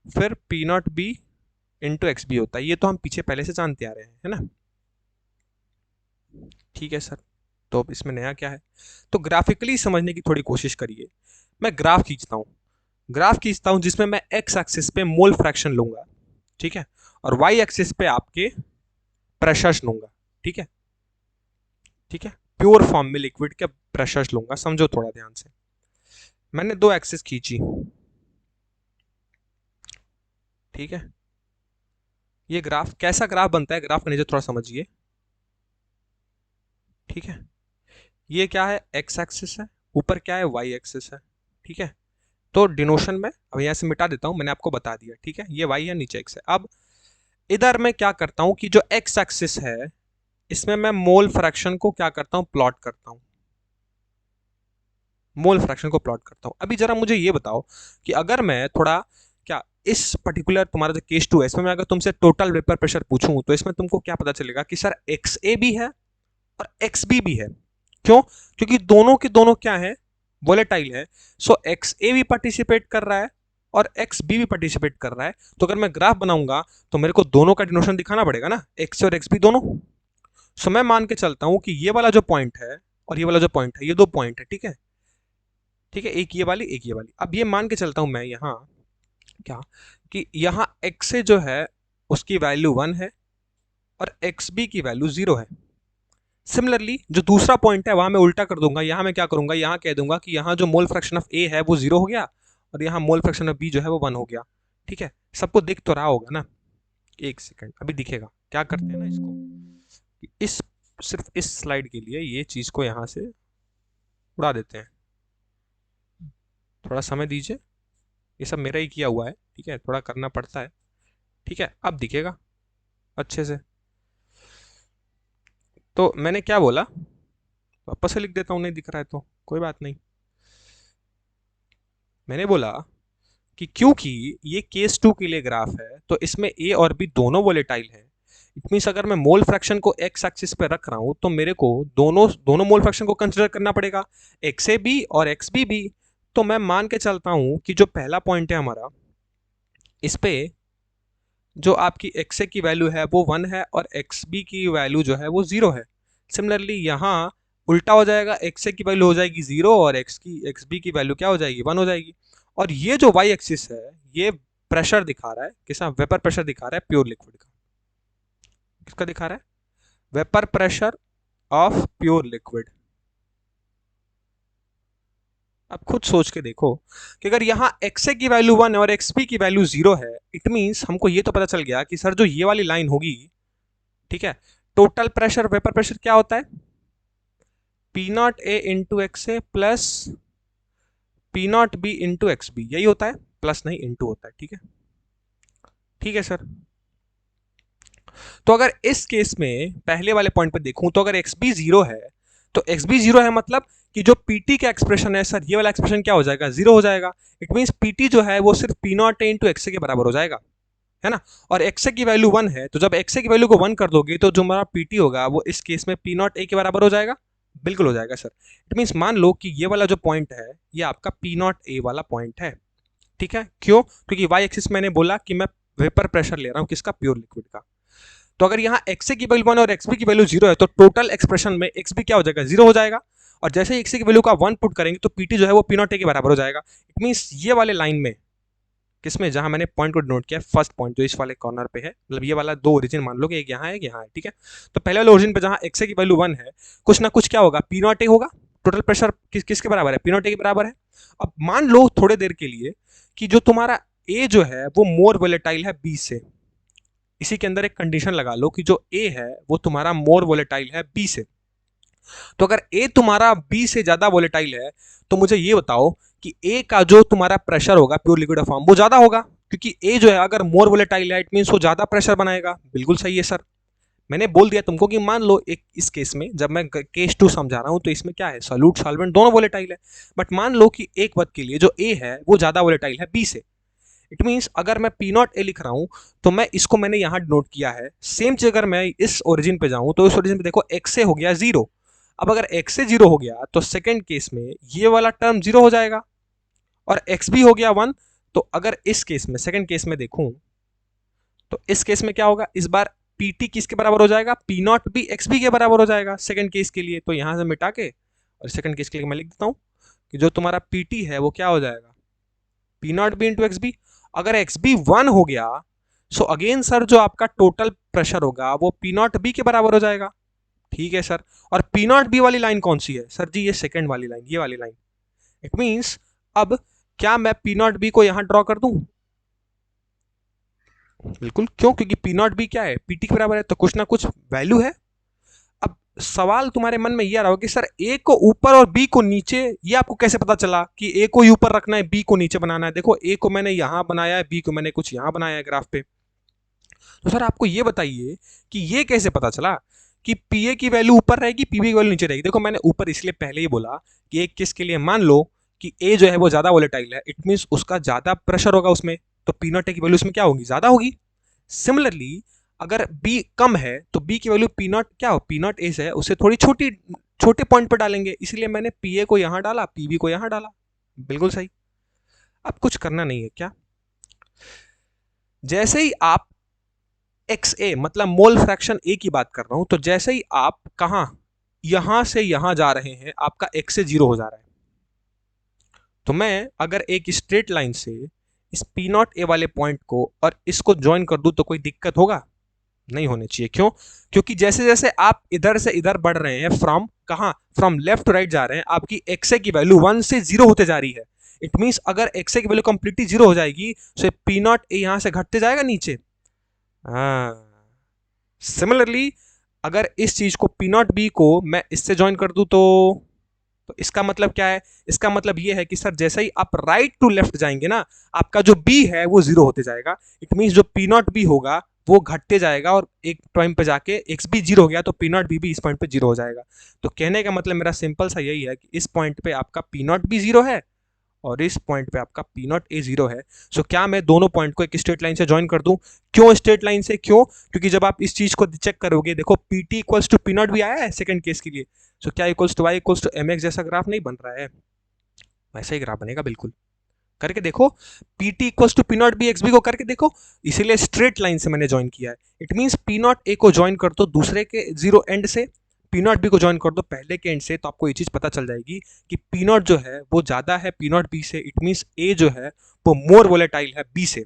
फिर P0B × XB होता है, ये तो हम पीछे पहले से जानते आ रहे हैं, है ना, ठीक है सर। तो अब इसमें नया क्या है, तो ग्राफिकली समझने की थोड़ी कोशिश करिए। मैं ग्राफ खींचता हूँ, ग्राफ खींचता हूँ जिसमें मैं एक्स एक्सिस पे मोल फ्रैक्शन लूंगा, ठीक है, और वाई एक्सिस पे आपके प्रेशर्स लूंगा, ठीक है, ठीक है, प्योर फॉर्म में लिक्विड के प्रेशर्स लूंगा, समझो थोड़ा ध्यान से। मैंने दो एक्सिस खींची, ठीक है, ये ग्राफ कैसा ग्राफ बनता है, ग्राफ का नेचर थोड़ा समझिए। ठीक है, ये क्या है, एक्स एक्सिस है, ऊपर क्या है, वाई एक्सिस है। ठीक है, तो डिनोशन में अब यहाँ से मिटा देता हूँ, मैंने आपको बता दिया। ठीक है, ये वाई है, नीचे एक्स है। अब इधर मैं क्या करता हूँ कि जो एक्स एक्सिस है इसमें मैं मोल फ्रैक्शन को क्या करता हूँ, प्लॉट करता हूँ, मोल फ्रैक्शन को प्लॉट करता हूँ। अभी जरा मुझे ये बताओ कि अगर मैं थोड़ा क्या इस पर्टिकुलर तुम्हारा जो केस 2 है इसमें मैं अगर तुमसे टोटल वेपर प्रेशर पूछूं तो इसमें तुमको क्या पता चलेगा कि सर एक्स ए भी है और एक्स बी भी है। क्यों? क्योंकि दोनों के दोनों क्या है, वोलेटाइल है। सो एक्स ए भी पार्टिसिपेट कर रहा है और एक्स बी भी पार्टिसिपेट कर रहा है। तो अगर मैं ग्राफ बनाऊंगा तो मेरे को दोनों का डिनोशन दिखाना पड़ेगा ना, एक्स और एक्स बी दोनों। सो मैं मान के चलता हूं कि ये वाला जो पॉइंट है और ये वाला जो पॉइंट है, ये दो पॉइंट है। ठीक है, ठीक है, एक ये वाली एक ये वाली। अब ये मान के चलता हूं मैं यहां क्या कि यहां एक्स ए जो है उसकी वैल्यू 1 है और एक्स बी की वैल्यू 0 है। सिमिलरली जो दूसरा पॉइंट है वहां मैं उल्टा कर दूंगा, यहां मैं क्या करूंगा, यहां कह दूंगा कि यहां जो मोल फ्रैक्शन ऑफ ए है वो 0 हो गया और यहां मोल फ्रैक्शन ऑफ बी जो है वो 1 हो गया। ठीक है, सबको दिख तो रहा होगा ना। एक सेकंड, अभी दिखेगा। क्या करते हैं ना इसको, इस सिर्फ इस स्लाइड के लिए ये चीज को यहां से उड़ा देते हैं, थोड़ा समय दीजिए। ये सब मेरा ही किया हुआ है, ठीक है, थोड़ा करना पड़ता है। ठीक है, अब दिखेगा अच्छे से। तो मैंने क्या बोला, वापस से लिख देता हूँ, नहीं दिख रहा है तो कोई बात नहीं। मैंने बोला कि क्योंकि ये केस 2 के लिए ग्राफ है तो इसमें ए और बी दोनों वोलेटाइल है। इट मीन्स अगर मैं मोल फ्रैक्शन को एक्स एक्सिस पे रख रहा हूं तो मेरे को दोनों दोनों मोल फ्रैक्शन को कंसिडर करना पड़ेगा, एक्स ए बी और एक्स बी भी। तो मैं मान के चलता हूं कि जो पहला पॉइंट है हमारा, इस पे जो आपकी एक्स ए की वैल्यू है वो 1 है और एक्स बी की वैल्यू जो है वो 0 है। सिमिलरली यहाँ उल्टा हो जाएगा, एक्स ए की वैल्यू हो जाएगी 0 और एक्स बी की वैल्यू क्या हो जाएगी, 1 हो जाएगी। और ये जो वाई एक्सिस है ये प्रेशर दिखा रहा है, किसका, वेपर प्रेशर दिखा रहा है प्योर लिक्विड का। किसका दिखा रहा है, vapour pressure of pure liquid. अब खुद सोच के देखो कि अगर यहाँ एक्स ए की वैल्यू 1 है और एक्स बी की वैल्यू 0 है, इट मीन्स हमको ये तो पता चल गया कि सर जो ये वाली लाइन होगी, ठीक है, टोटल प्रेशर वेपर प्रेशर क्या होता है, P naught A into X A plus P naught B into X B, यही होता है, प्लस नहीं इंटू होता है। ठीक है, ठीक है सर। तो अगर इस केस में पहले वाले पॉइंट पे देखूं तो अगर एक्स बी 0 है तो एक्स बी 0 है मतलब कि जो पीटी का एक्सप्रेशन है सर, ये वाला एक्सप्रेशन क्या हो जाएगा, 0 हो जाएगा। इट मीन्स पीटी जो है वो सिर्फ P naught A into x के बराबर हो जाएगा, है ना। और एक्स की वैल्यू 1 है तो जब एक्स की वैल्यू को 1 कर दोगे तो जो हमारा पीटी होगा वो इस केस में पी नॉट ए के बराबर हो जाएगा, बिल्कुल हो जाएगा सर। इट मीन्स मान लो कि ये वाला जो पॉइंट है ये आपका पी नॉट ए वाला पॉइंट है। ठीक है, क्यों, क्योंकि वाई एक्सिस मैंने बोला कि मैं वेपर प्रेशर ले रहा हूं किसका, प्योर लिक्विड का। तो अगर यहाँ एक्स की वैल्यू 1 और एक्स बी की वैल्यू 0 है तो टोटल एक्सप्रेशन में एक्स बी क्या हो जाएगा, 0 हो जाएगा। और जैसे ही एक्स की वैल्यू का 1 पुट करेंगे तो पीटी जो है वो पी नॉट ए के बराबर हो जाएगा। इट मीन्स ये वाले लाइन में, किसमें, जहां मैंने पॉइंट को नोट किया, फर्स्ट पॉइंट जो इस वाले कॉर्नर पे है, मतलब ये वाला दो ओरिजिन मान लो कि एक यहाँ है एक यहाँ है। ठीक है, तो पहले वाले ओरिजिन पे जहां एक्स की वैल्यू 1 है, कुछ ना कुछ क्या होगा, पी नॉट ए होगा। टोटल प्रेशर किसके बराबर है, पी नॉट ए के बराबर है। अब मान लो थोड़े देर के लिए कि जो तुम्हारा ए जो है वो मोर वोलेटाइल है बी से। इसी के अंदर एक कंडीशन लगा लो कि जो ए है वो तुम्हारा मोर वोलेटाइल है बी से। तो अगर ए तुम्हारा बी से ज्यादा वोलेटाइल है तो मुझे ये बताओ कि ए का जो तुम्हारा प्रेशर होगा प्योर लिक्विड फॉर्म वो ज्यादा होगा, क्योंकि ए जो है अगर मोर वोलेटाइल है इट मींस वो ज्यादा प्रेशर बनाएगा। बिल्कुल सही है सर। मैंने बोल दिया तुमको कि मान लो एक इस केस में जब मैं केस 2 समझा रहा हूं तो इसमें क्या है, सॉल्यूट सॉल्वेंट दोनों वोलेटाइल है। बट मान लो कि एक वक्त के लिए जो ए है वो ज्यादा वोलेटाइल है बी से। इट मींस अगर मैं पी नॉट ए लिख रहा हूं तो मैं इसको मैंने यहां नोट किया है। सेम चीज अगर मैं इस ओरिजिन पे जाऊं तो इस ओरिजिन पे देखो एक्स ए हो गया 0। अब अगर एक्स से 0 हो गया तो सेकेंड केस में ये वाला टर्म 0 हो जाएगा और एक्स भी हो गया 1। तो अगर इस केस में सेकेंड केस में देखूं तो इस केस में क्या होगा, इस बार पीटी किसके बराबर हो जाएगा, P naught B X B के बराबर हो जाएगा सेकेंड केस के लिए। तो यहां से मिटा के और सेकेंड केस के लिए मैं लिख देता हूं कि जो तुम्हारा पीटी है वो क्या हो जाएगा, P naught B into X B. अगर एक्स बी 1 हो गया सो अगेन सर जो आपका टोटल प्रेशर होगा वो पी नॉट बी के बराबर हो जाएगा। ठीक है सर। और पी नॉट बी वाली लाइन कौन सी है सर जी, ये सेकंड वाली लाइन, ये वाली लाइन। इट मींस अब क्या मैं पी नॉट बी को यहां ड्रॉ कर दूं, बिल्कुल, क्यों, क्योंकि पी नॉट बी क्या है, पीटी के बराबर है तो कुछ ना कुछ वैल्यू है। अब सवाल तुम्हारे मन में ये आ रहा हो कि सर ए को ऊपर और बी को नीचे, ये आपको कैसे पता चला कि ए को ही ऊपर रखना है बी को नीचे बनाना है? देखो ए को मैंने यहां बनाया है, बी को मैंने कुछ यहां बनाया है ग्राफ पे। तो सर आपको ये बताइए कि ये कैसे पता चला कि पी ए की वैल्यू ऊपर रहेगी, पी बी की वैल्यू नीचे रहेगी? देखो मैंने ऊपर इसलिए पहले ही बोला कि एक किसके लिए, मान लो कि ए जो है वो ज्यादा वोलेटाइल है, इट मीन उसका ज्यादा प्रेशर होगा उसमें, तो पी नॉट ए की वैल्यू उसमें क्या होगी, ज्यादा होगी। सिमिलरली अगर बी कम है तो बी की वैल्यू पी नॉट क्या हो, पी नॉट ए है उससे थोड़ी छोटी, छोटे पॉइंट पर डालेंगे, इसलिए मैंने पी ए को यहां डाला, पी बी को यहां डाला। बिल्कुल सही। अब कुछ करना नहीं है क्या, जैसे ही आप एक्स ए मतलब मोल फ्रैक्शन ए की बात कर रहा हूं, तो जैसे ही आप कहां यहां से यहां जा रहे हैं आपका एक्स से जीरो हो जा रहा है। तो मैं अगर एक स्ट्रेट लाइन से इस पी नॉट ए वाले पॉइंट को और इसको ज्वाइन कर दूं तो कोई दिक्कत होगा? नहीं होने चाहिए। क्यों? क्योंकि जैसे जैसे आप इधर से इधर बढ़ रहे हैं, फ्रॉम कहां, फ्रॉम लेफ्ट टू राइट जा रहे हैं, आपकी एक्स ए की वैल्यू 1 से 0 होते जा रही है। इट मींस अगर एक्स ए की वैल्यू कंप्लीटली 0 हो जाएगी तो पी नॉट ए यहां से घटते जाएगा नीचे। हाँ, सिमिलरली अगर इस चीज को पी नॉट बी को मैं इससे ज्वाइन कर दूं तो इसका मतलब क्या है, इसका मतलब ये है कि सर जैसे ही आप राइट टू लेफ्ट जाएंगे ना, आपका जो बी है वो जीरो होते जाएगा। इट मींस जो पी नॉट बी होगा वो घटते जाएगा और एक टाइम पे जाके एक्स बी जीरो हो गया तो पी नॉट बी भी इस पॉइंट पे जीरो हो जाएगा। तो कहने का मतलब मेरा सिंपल सा यही है कि इस पॉइंट पे आपका पी नॉट बी जीरो है और इस पॉइंट पे आपका पी नॉट ए जीरो है। सो क्या मैं दोनों पॉइंट को एक स्ट्रेट लाइन से ज्वाइन कर दूं? क्यों स्ट्रेट लाइन से? क्यों? क्योंकि जब आप इस चीज को चेक करोगे, देखो P T equals to P naught भी आया है सेकंड केस के लिए। सो क्या equals to Y equals to M X जैसा ग्राफ नहीं बन रहा है? वैसा ही ग्राफ बनेगा बिल्कुल। करके देखो, P T equals to P naught B X B को करके देखो। इसीलिए स्ट्रेट लाइन से मैंने ज्वाइन किया है। इट मींस पी नॉट ए को ज्वाइन कर दो दूसरे के जीरो एंड से, पी नॉट बी को ज्वाइन कर दो पहले के एंड से, तो आपको ये चीज पता चल जाएगी कि पी नॉट जो है वो ज्यादा है पी नॉट बी से। इट मींस ए जो है वो मोर वोलेटाइल है बी से।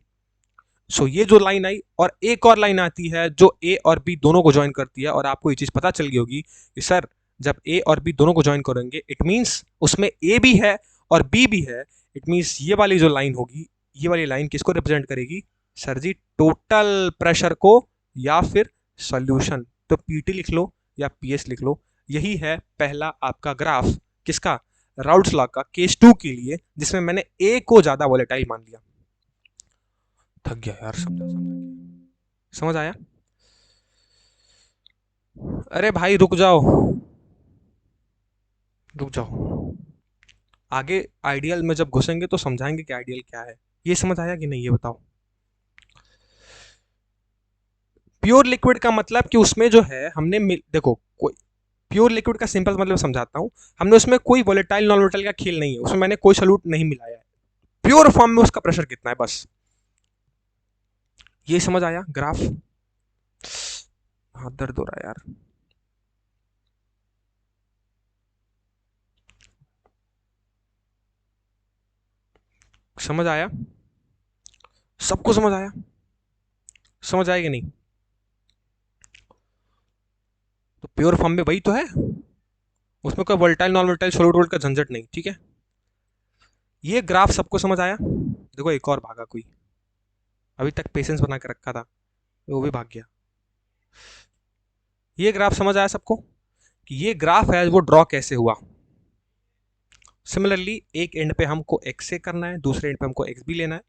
सो ये जो लाइन आई और एक और लाइन आती है जो ए और बी दोनों को ज्वाइन करती है, और आपको ये चीज पता चल गई होगी कि सर जब ए और बी दोनों को ज्वाइन करेंगे इट मींस उसमें ए भी है और बी भी है। इट मींस ये वाली जो लाइन होगी, ये वाली लाइन किसको रिप्रेजेंट करेगी सर जी? टोटल प्रेशर को या फिर सॉल्यूशन। तो पीटी लिख लो या पीएस लिख लो। यही है पहला आपका ग्राफ किसका, राउल्ट्स लॉ का केस 2 के लिए, जिसमें मैंने ए को ज्यादा वोलेटाइल मान लिया। थक गया यार समझा समझा समझ आया? अरे भाई रुक जाओ, रुक जाओ। आगे आइडियल में जब घुसेंगे तो समझाएंगे कि आइडियल क्या है। ये समझ आया कि नहीं ये बताओ? प्योर लिक्विड का मतलब कि उसमें जो है हमने देखो कोई प्योर लिक्विड का सिंपल मतलब समझाता हूं। हमने उसमें कोई वोलेटाइल नॉन वोलेटाइल का खेल नहीं है, उसमें मैंने कोई सॉल्यूट नहीं मिलाया है। प्योर फॉर्म में उसका प्रेशर कितना है बस। ये समझ आया ग्राफ? हाथ दर्द हो रहा है यार। समझ आया? सबको समझ आया? समझ आएगी नहीं? तो प्योर फॉर्म में वही तो है, उसमें कोई volatile non volatile solute volt का झंझट नहीं। ठीक है, ये ग्राफ सबको समझ आया? देखो एक और भागा कोई, अभी तक पेशेंस बना के रखा था वो भी भाग गया। ये ग्राफ समझ आया सबको कि ये ग्राफ है वो ड्रॉ कैसे हुआ? सिमिलरली एक एंड पे हमको एक्स से करना है, दूसरे एंड पे हमको एक्स भी लेना है,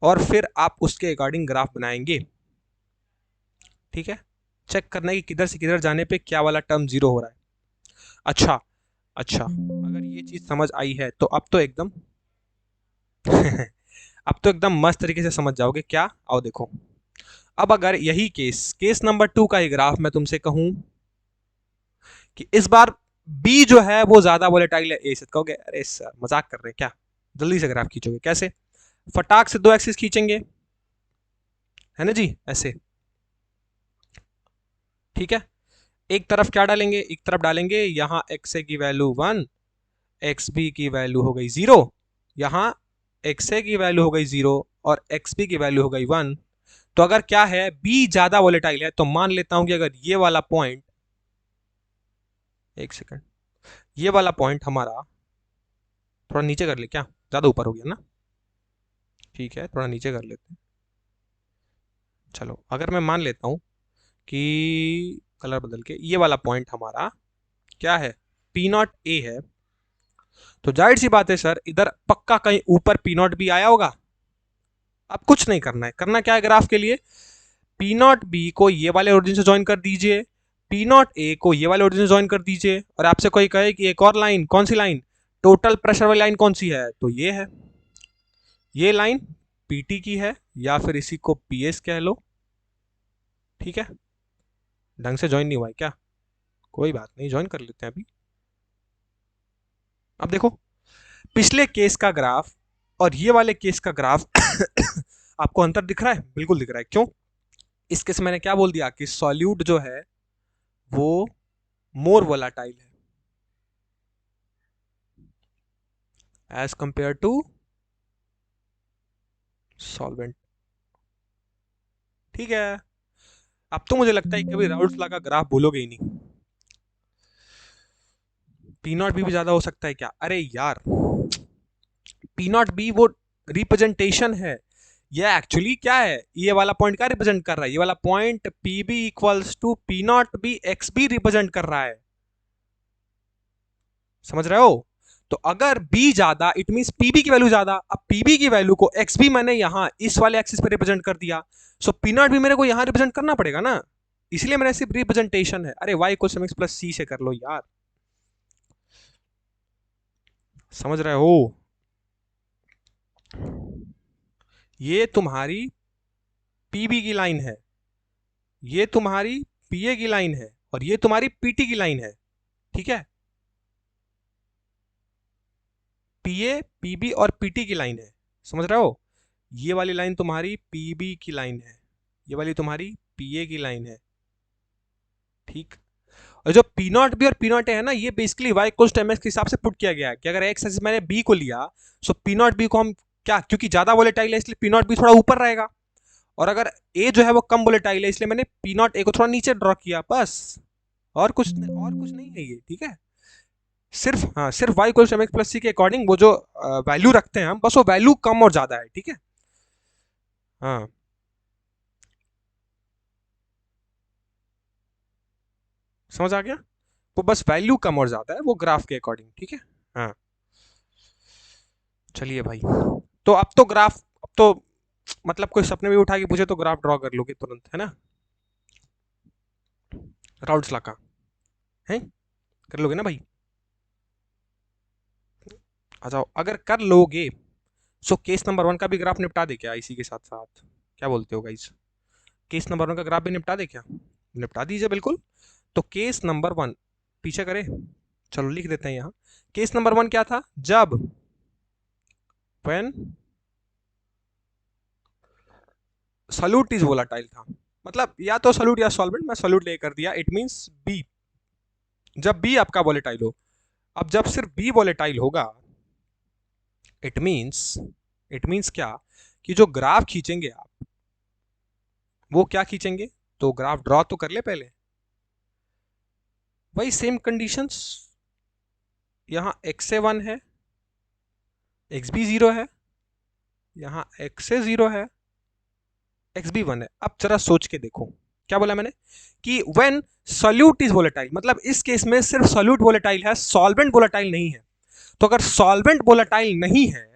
और फिर आप उसके अकॉर्डिंग ग्राफ बनाएंगे। ठीक है, चेक करना है कि किधर से किधर जाने पे क्या वाला टर्म जीरो हो रहा है। अच्छा अच्छा, अगर ये चीज समझ आई है तो अब तो एकदम अब तो एकदम मस्त तरीके से समझ जाओगे। क्या? आओ देखो, अब अगर यही केस नंबर 2 का ही ग्राफ मैं तुमसे कहूं कि इस बार बी जो है वो ज्यादा वोलेटाइल है ए से, कहोगे अरे सर मजाक कर रहे हैं क्या? जल्दी से ग्राफ खींचोगे कैसे? फटाक से दो एक्सिस खींचेंगे, है ना जी, ऐसे। ठीक है, एक तरफ क्या डालेंगे, एक तरफ डालेंगे यहां एक्स ए की वैल्यू 1, एक्स बी की वैल्यू हो गई 0, यहां एक्स ए की वैल्यू हो गई 0 और एक्स बी की वैल्यू हो गई 1। तो अगर क्या है, बी ज्यादा वोलेटाइल है, तो मान लेता हूं कि अगर ये वाला पॉइंट, एक सेकंड, ये वाला पॉइंट हमारा थोड़ा नीचे कर ले, क्या ज्यादा ऊपर हो गया ना? ठीक है, थोड़ा नीचे कर लेते हैं। चलो अगर मैं मान लेता हूं कि कलर बदल के, ये वाला पॉइंट हमारा क्या है, पी नॉट ए है। तो जाहिर सी बात है सर, इधर पक्का कहीं ऊपर पी नॉट बी आया होगा। अब कुछ नहीं करना है, करना क्या है ग्राफ के लिए, पी नॉट बी को ये वाले ओरिजिन से ज्वाइन कर दीजिए, पी नॉट ए को ये वाले ओरिजिन से ज्वाइन कर दीजिए, और आपसे कोई कहे कि एक और लाइन, कौन सी लाइन, टोटल प्रेशर वाली लाइन कौन सी है, तो ये है, ये लाइन पीटी की है, या फिर इसी को पीएस कह लो। ठीक है, ढंग से ज्वाइन नहीं हुआ है क्या, कोई बात नहीं, ज्वाइन कर लेते हैं अभी। अब देखो, पिछले केस का ग्राफ और ये वाले केस का ग्राफ आपको अंतर दिख रहा है, बिल्कुल दिख रहा है। क्यों, इस केस में मैंने क्या बोल दिया कि सॉल्यूट जो है वो मोर वोलाटाइल है एज कंपेयर टू सॉल्वेंट। ठीक है, अब तो मुझे लगता है कि कभी राउल्ट्स लॉ का ग्राफ बोलोगे ही नहीं। पी नॉट बी भी ज्यादा हो सकता है क्या, अरे यार, पी नॉट बी वो रिप्रेजेंटेशन है, ये एक्चुअली क्या है, ये वाला पॉइंट क्या रिप्रेजेंट कर रहा है, ये वाला point P B equals to P naught B X B represent कर रहा है, समझ रहे हो। तो अगर b ज्यादा इट मींस pb की वैल्यू ज्यादा, अब pb की वैल्यू को xb मैंने यहां इस वाले एक्सिस पे रिप्रेजेंट कर दिया, सो p नॉट भी मेरे को यहां रिप्रेजेंट करना पड़ेगा ना, इसलिए मेरा सिर्फ रिप्रेजेंटेशन है। अरे y equals mx plus c से कर लो यार, समझ रहे हो। ये तुम्हारी pb की लाइन है, ये तुम्हारी pa की लाइन है, और ये तुम्हारी pt की लाइन है। ठीक है, pa pb और pt की लाइन है, समझ रहे हो। ये वाली लाइन तुम्हारी pb की लाइन है, ये वाली तुम्हारी pa की लाइन है। ठीक, और जो पी नॉट बी और पी नॉट ए है ना, ये basically Y equals to M X के हिसाब से पुट किया गया है कि अगर एक्स एक्सिस मैंने बी को लिया, सो पी नॉट बी को हम क्या, क्योंकि ज्यादा वोलेटाइल है इसलिए पी नॉट बी थोड़ा ऊपर रहेगा, और अगर ए जो है वो कम वोलेटाइल है इसलिए मैंने पी नॉट ए को थोड़ा नीचे ड्रॉ किया, बस, और कुछ नहीं है ये। ठीक है, सिर्फ हाँ, सिर्फ Y equals to M X plus C के अकॉर्डिंग वो जो वैल्यू रखते हैं हम, बस वो वैल्यू कम और ज्यादा है। ठीक है, हाँ, समझ आ गया, वो बस वैल्यू कम और ज्यादा है वो ग्राफ के अकॉर्डिंग। ठीक है, हाँ, चलिए भाई, तो अब तो ग्राफ, अब तो मतलब कोई सपने भी उठा के पूछे तो ग्राफ ड्रॉ कर लोगे तुरंत, है ना, राउल्ट्स लॉ का है, कर लोगे ना भाई। आ जाओ, अगर कर लोगे सो केस नंबर 1 का भी ग्राफ निपटा दे क्या इसी के साथ साथ, क्या बोलते हो गाइस, केस नंबर 1 का ग्राफ भी निपटा दे क्या, निपटा दीजिए बिल्कुल। तो केस नंबर 1 पीछे करे, चलो लिख देते हैं यहाँ। केस नंबर 1 क्या था, जब व्हेन सॉल्यूट इज वोलाटाइल था, मतलब या तो सॉल्यूट या सॉल्वेंट, मैं सॉल्यूट ले कर दिया, इट मींस बी, जब बी आपका वोलेटाइल हो। अब जब सिर्फ बी वोलेटाइल होगा, इट मींस, क्या, कि जो ग्राफ खींचेंगे आप वो क्या खींचेंगे, तो ग्राफ ड्रॉ तो कर ले पहले, वही सेम कंडीशंस, यहां एक्स ए 1 है, एक्स बी 0 है, यहां एक्स ए 0 है, एक्स बी 1 है। अब जरा सोच के देखो, क्या बोला मैंने कि व्हेन सॉल्यूट इज वोलेटाइल, मतलब इस केस में सिर्फ सॉल्यूट वोलेटाइल है, सॉल्वेंट वोलेटाइल नहीं है। तो अगर सॉल्वेंट वोलेटाइल नहीं है,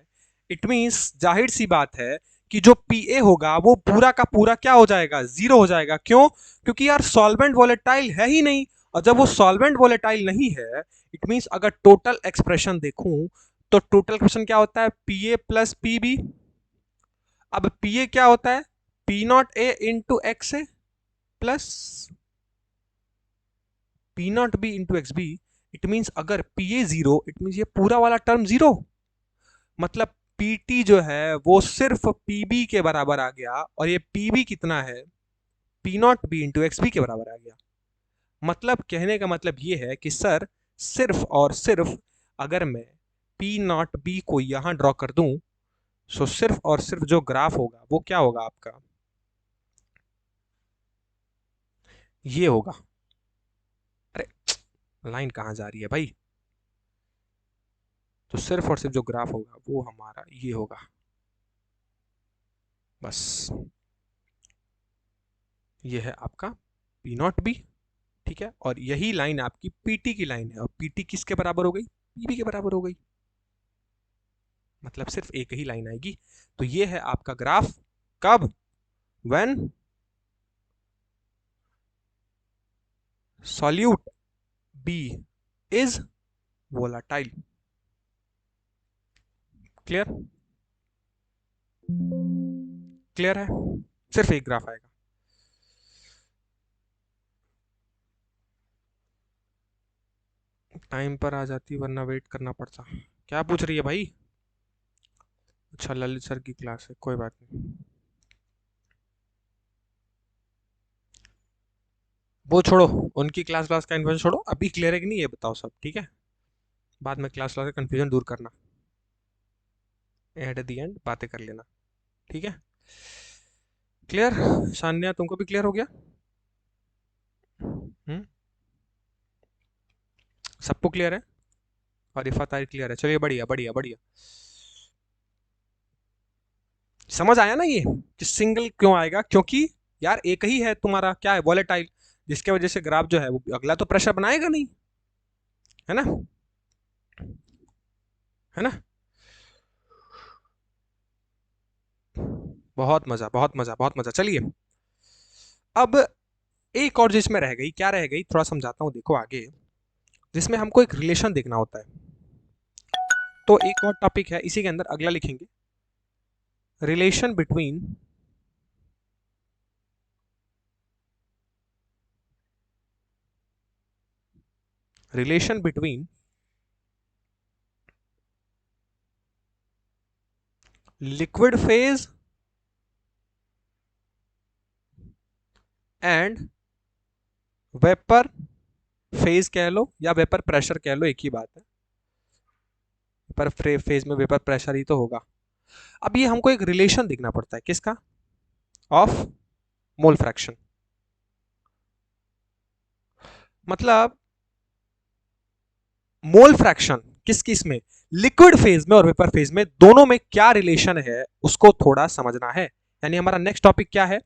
इट मींस जाहिर सी बात है कि जो पीए होगा वो पूरा का पूरा क्या हो जाएगा, 0 हो जाएगा। क्यों, क्योंकि यार सॉल्वेंट वोलेटाइल है ही नहीं, और जब वो सॉल्वेंट वोलेटाइल नहीं है, इट मींस अगर टोटल एक्सप्रेशन देखूं तो टोटल एक्सप्रेशन क्या होता है, पीए प्लस पीबी। अब पीए क्या होता है, P naught A into X A plus P naught B into X B. It means अगर पी ए 0, इट मींस ये पूरा वाला टर्म 0, मतलब पीटी जो है वो सिर्फ पीबी के बराबर आ गया, और ये पीबी कितना है, P naught B into X B के बराबर आ गया। मतलब कहने का मतलब ये है कि सर सिर्फ और सिर्फ अगर मैं पी नॉट बी को यहां ड्रॉ कर दूं, सो सिर्फ और सिर्फ जो ग्राफ होगा वो क्या होगा आपका, ये होगा। अरे लाइन कहां जा रही है भाई, तो सिर्फ और सिर्फ जो ग्राफ होगा वो हमारा ये होगा, बस, ये है आपका पी नॉट बी ठीक है, और यही लाइन आपकी पीटी की लाइन है, और पीटी किसके बराबर हो गई, पीबी के बराबर हो गई, मतलब सिर्फ एक ही लाइन आएगी। तो ये है आपका ग्राफ, कब, when solute B is volatile. Clear, clear है, सिर्फ एक ग्राफ आएगा। टाइम पर आ जाती वरना वेट करना पड़ता। क्या पूछ रही है भाई? अच्छा, ललित सर की क्लास है, कोई बात नहीं, वो छोड़ो, उनकी क्लास का इन्फॉर्मेशन छोड़ो, अभी क्लियर है कि नहीं ये बताओ सब, ठीक है? बाद में क्लास का कंफ्यूजन दूर करना, एट द एंड बातें कर लेना, ठीक है? क्लियर? सान्या तुमको भी क्लियर हो गया? सबको क्लियर है? और इफा तारी क्लियर है? चलिए, बढ़िया बढ़िया बढ़िया। समझ आया ना ये कि सिंगल क्यों आएगा? क्योंकि यार एक ही है तुम्हारा, क्या है, वॉलेटाइल, जिसके वजह से ग्राफ जो है वो अगला तो प्रेशर बनाएगा नहीं, है ना, है ना? बहुत मजा, बहुत मजा, बहुत मजा। चलिए, अब एक और जिसमें रह गई, क्या रह गई, थोड़ा समझाता हूँ, देखो आगे, जिसमें हमको एक रिलेशन देखना होता है। तो एक और टॉपिक है इसी के अंदर, अगला लिखेंगे, relation between relation between liquid phase and vapour phase कह लो या वेपर प्रेशर कह लो, एक ही बात है, वेपर फेज में वेपर प्रेशर ही तो होगा। अब ये हमको एक रिलेशन देखना पड़ता है, किसका, ऑफ मोल फ्रैक्शन। मतलब मोल फ्रैक्शन किस किस में, लिक्विड फेज में और वेपर फेज में, दोनों में क्या रिलेशन है उसको थोड़ा समझना है। यानी हमारा नेक्स्ट टॉपिक क्या है,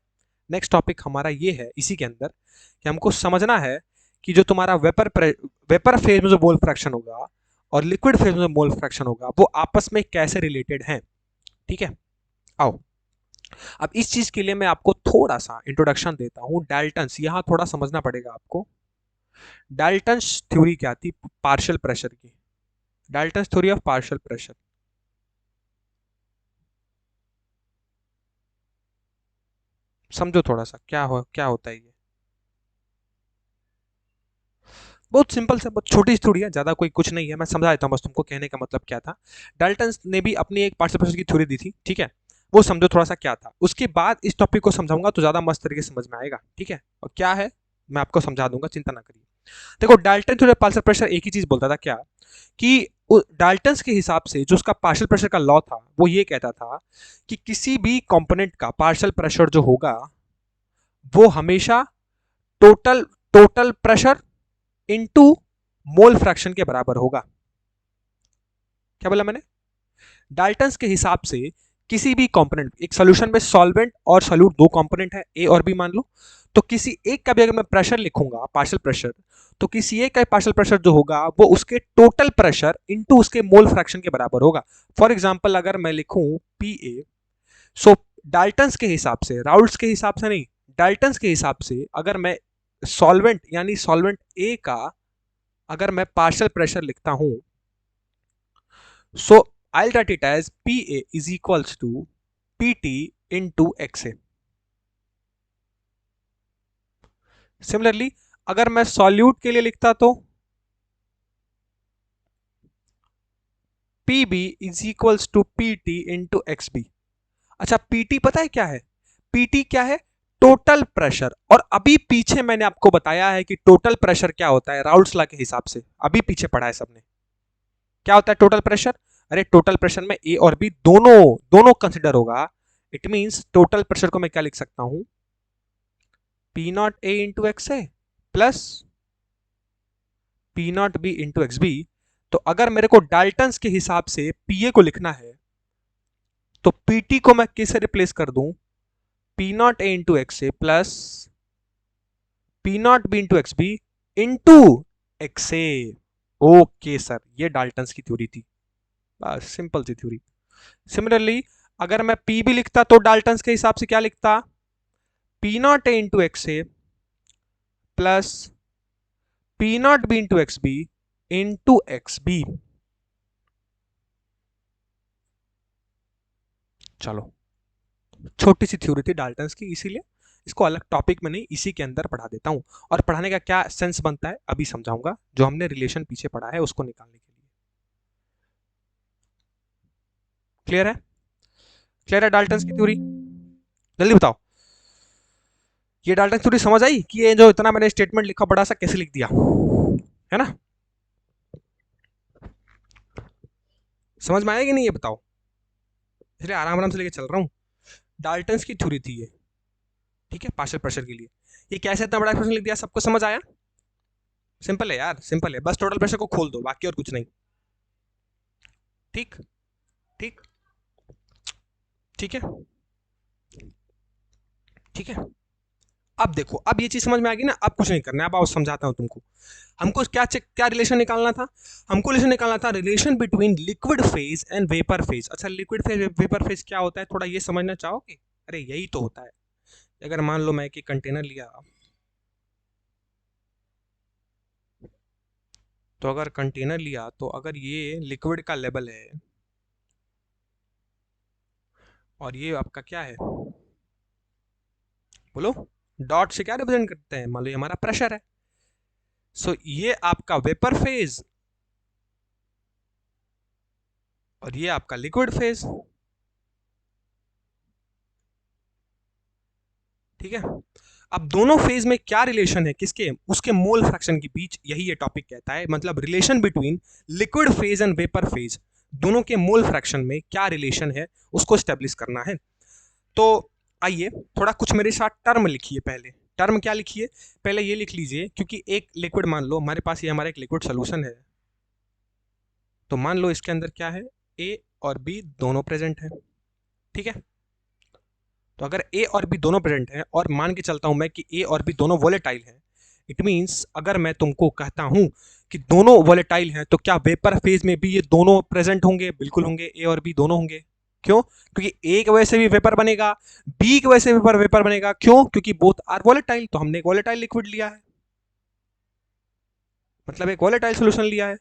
नेक्स्ट टॉपिक हमारा ये है इसी के अंदर, कि हमको समझना है कि जो तुम्हारा वेपर फेज में जो मोल फ्रैक्शन होगा और लिक्विड फेज में मोल फ्रैक्शन होगा वो आपस में कैसे रिलेटेड हैं। ठीक है, आओ, अब इस चीज के लिए मैं आपको थोड़ा सा इंट्रोडक्शन देता हूं। डाल्टन्स, यहां थोड़ा समझना पड़ेगा आपको। डाल्टन्स थ्योरी क्या थी पार्शियल प्रेशर की, Dalton's theory of partial pressure. समझो थोड़ा सा क्या होता है ये। बहुत सिंपल से, बहुत छोटी थ्योरी है, ज्यादा कोई कुछ नहीं है, मैं समझा देता हूँ बस तुमको, कहने का मतलब क्या था। डाल्टन ने भी अपनी एक पार्शियल प्रेशर की थ्योरी दी थी, ठीक है, वो समझो थोड़ा सा क्या था। उसके बाद इस टॉपिक को समझाऊंगा तो ज्यादा मस्त तरीके से समझ में आएगा, ठीक है? और क्या है मैं आपको समझा दूंगा, चिंता ना करिए। देखो, Dalton theory of partial pressure एक ही चीज बोलता था, क्या, कि डाल्टन के हिसाब से जो उसका पार्शियल प्रेशर का लॉ था वो ये कहता था कि किसी भी कंपोनेंट का पार्शियल प्रेशर जो होगा वो हमेशा total total pressure into mole fraction के बराबर होगा। क्या बोला मैंने? डाल्टन्स के हिसाब से किसी भी कंपोनेंट, एक सॉल्यूशन में सॉल्वेंट और सॉल्यूट दो कंपोनेंट है, ए और बी मान लो, तो किसी एक का भी अगर मैं प्रेशर लिखूंगा पार्शियल प्रेशर, तो किसी एक का पार्शियल प्रेशर जो होगा वो उसके टोटल प्रेशर इनटू उसके मोल फ्रैक्शन के बराबर होगा। फॉर एग्जांपल अगर मैं लिखूं पी ए, सो डाल्टन्स के हिसाब से, राउल्ट्स के हिसाब से नहीं, डाल्टन्स के हिसाब से अगर मैं सॉल्वेंट यानी सॉल्वेंट ए का अगर मैं पार्शियल प्रेशर लिखता हूं, सो I'll write it as PA is equals to PT into XA. Similarly अगर मैं सॉल्यूट के लिए लिखता तो PB is equals to PT into XB. अच्छा, PT पता है क्या है? PT क्या है? Total pressure. और अभी पीछे मैंने आपको बताया है कि टोटल प्रेशर क्या होता है राउल्ट्स लॉ के हिसाब से, अभी पीछे पढ़ा है सबने। क्या होता है टोटल प्रेशर? अरे टोटल प्रेशर में ए और बी दोनों दोनों कंसिडर होगा। इट मींस टोटल प्रेशर को मैं क्या लिख सकता हूं, P naught A into X A plus P naught B into X B. तो अगर मेरे को डाल्टन्स के हिसाब से पीए को लिखना है तो पीटी को मैं किससे रिप्लेस कर दूं, P naught A into X A plus P naught B into X B into X A. Okay sir, ये डाल्टन्स की थ्योरी थी, बस सिंपल सी थ्योरी। सिमिलरली अगर मैं पी भी लिखता तो डाल्टन्स के हिसाब से क्या लिखता, P naught A into X A plus P naught B into X B into X B. चलो, छोटी सी थ्योरी थी डाल्टन्स की, इसीलिए इसको अलग टॉपिक में नहीं इसी के अंदर पढ़ा देता हूं। और पढ़ाने का क्या सेंस बनता है अभी समझाऊंगा, जो हमने रिलेशन पीछे पढ़ा है उसको निकालने के लिए। क्लियर है? क्लियर है डाल्टन्स की थ्योरी? जल्दी बताओ, ये डाल्टन थ्योरी समझ आई कि ये जो इतना मैंने स्टेटमेंट लिखा बड़ा सा कैसे लिख दिया, है ना? समझ में आया कि नहीं ये बताओ, इसलिए आराम आराम से लेके चल रहा हूं। डाल्टन्स की थ्योरी थी ये, ठीक है, पार्शियल प्रेशर के लिए। ये कैसे इतना बड़ा एक्सप्रेशन लिख दिया, सबको समझ आया? सिंपल है यार, सिंपल है, बस टोटल प्रेशर को खोल दो, बाकी और कुछ नहीं। ठीक ठीक ठीक है, ठीक है। अब देखो, अब ये चीज समझ में आ गई ना, अब कुछ नहीं करना है, अब आओ समझाता हूं तुमको। हमको क्या चेक, क्या रिलेशन निकालना था? हमको रिलेशन निकालना था relation between liquid phase and vapour phase. अच्छा, लिक्विड फेज वेपर फेज क्या होता है, थोड़ा ये समझना चाहोगे? अरे यही तो होता है, अगर मान लो मैं एक कंटेनर लिया, तो अगर कंटेनर लिया तो अगर ये लिक्विड का लेवल है और ये आपका क्या है, बोलो, डॉट से क्या रिप्रेजेंट करते हैं, मान लो ये हमारा प्रेशर है। सो ये आपका वेपर फेज और ये आपका लिक्विड फेज, ठीक है। अब दोनों फेज में क्या रिलेशन है, किसके, उसके मोल फ्रैक्शन के बीच, यही ये टॉपिक कहता है, मतलब relation between liquid phase and vapour phase, दोनों के मोल फ्रैक्शन में क्या रिलेशन है उसको स्टेब्लिश करना है। तो आइए थोड़ा कुछ मेरे साथ टर्म लिखिए, पहले टर्म क्या लिखिए, पहले ये लिख लीजिए, क्योंकि एक लिक्विड, मान लो हमारे पास ये हमारा एक लिक्विड सोल्यूशन है, तो मान लो इसके अंदर क्या है, ए और बी दोनों प्रेजेंट है, ठीक है। तो अगर ए और बी दोनों प्रेजेंट है और मान के चलता हूं मैं कि ए और बी दोनों वोलेटाइल है, इट मींस अगर मैं तुमको कहता हूं कि दोनों वोलेटाइल हैं, तो क्या वेपर फेज में भी ये दोनों प्रेजेंट होंगे? बिल्कुल होंगे, ए और बी दोनों होंगे। क्यों? क्योंकि ए की वजह से भी वेपर बनेगा, बी की वजह से वेपर वेपर बनेगा। क्यों? क्योंकि बोथ आर वोलेटाइल, तो हमने एक वोलेटाइल लिक्विड लिया है, मतलब एक वोलेटाइल सोल्यूशन लिया है,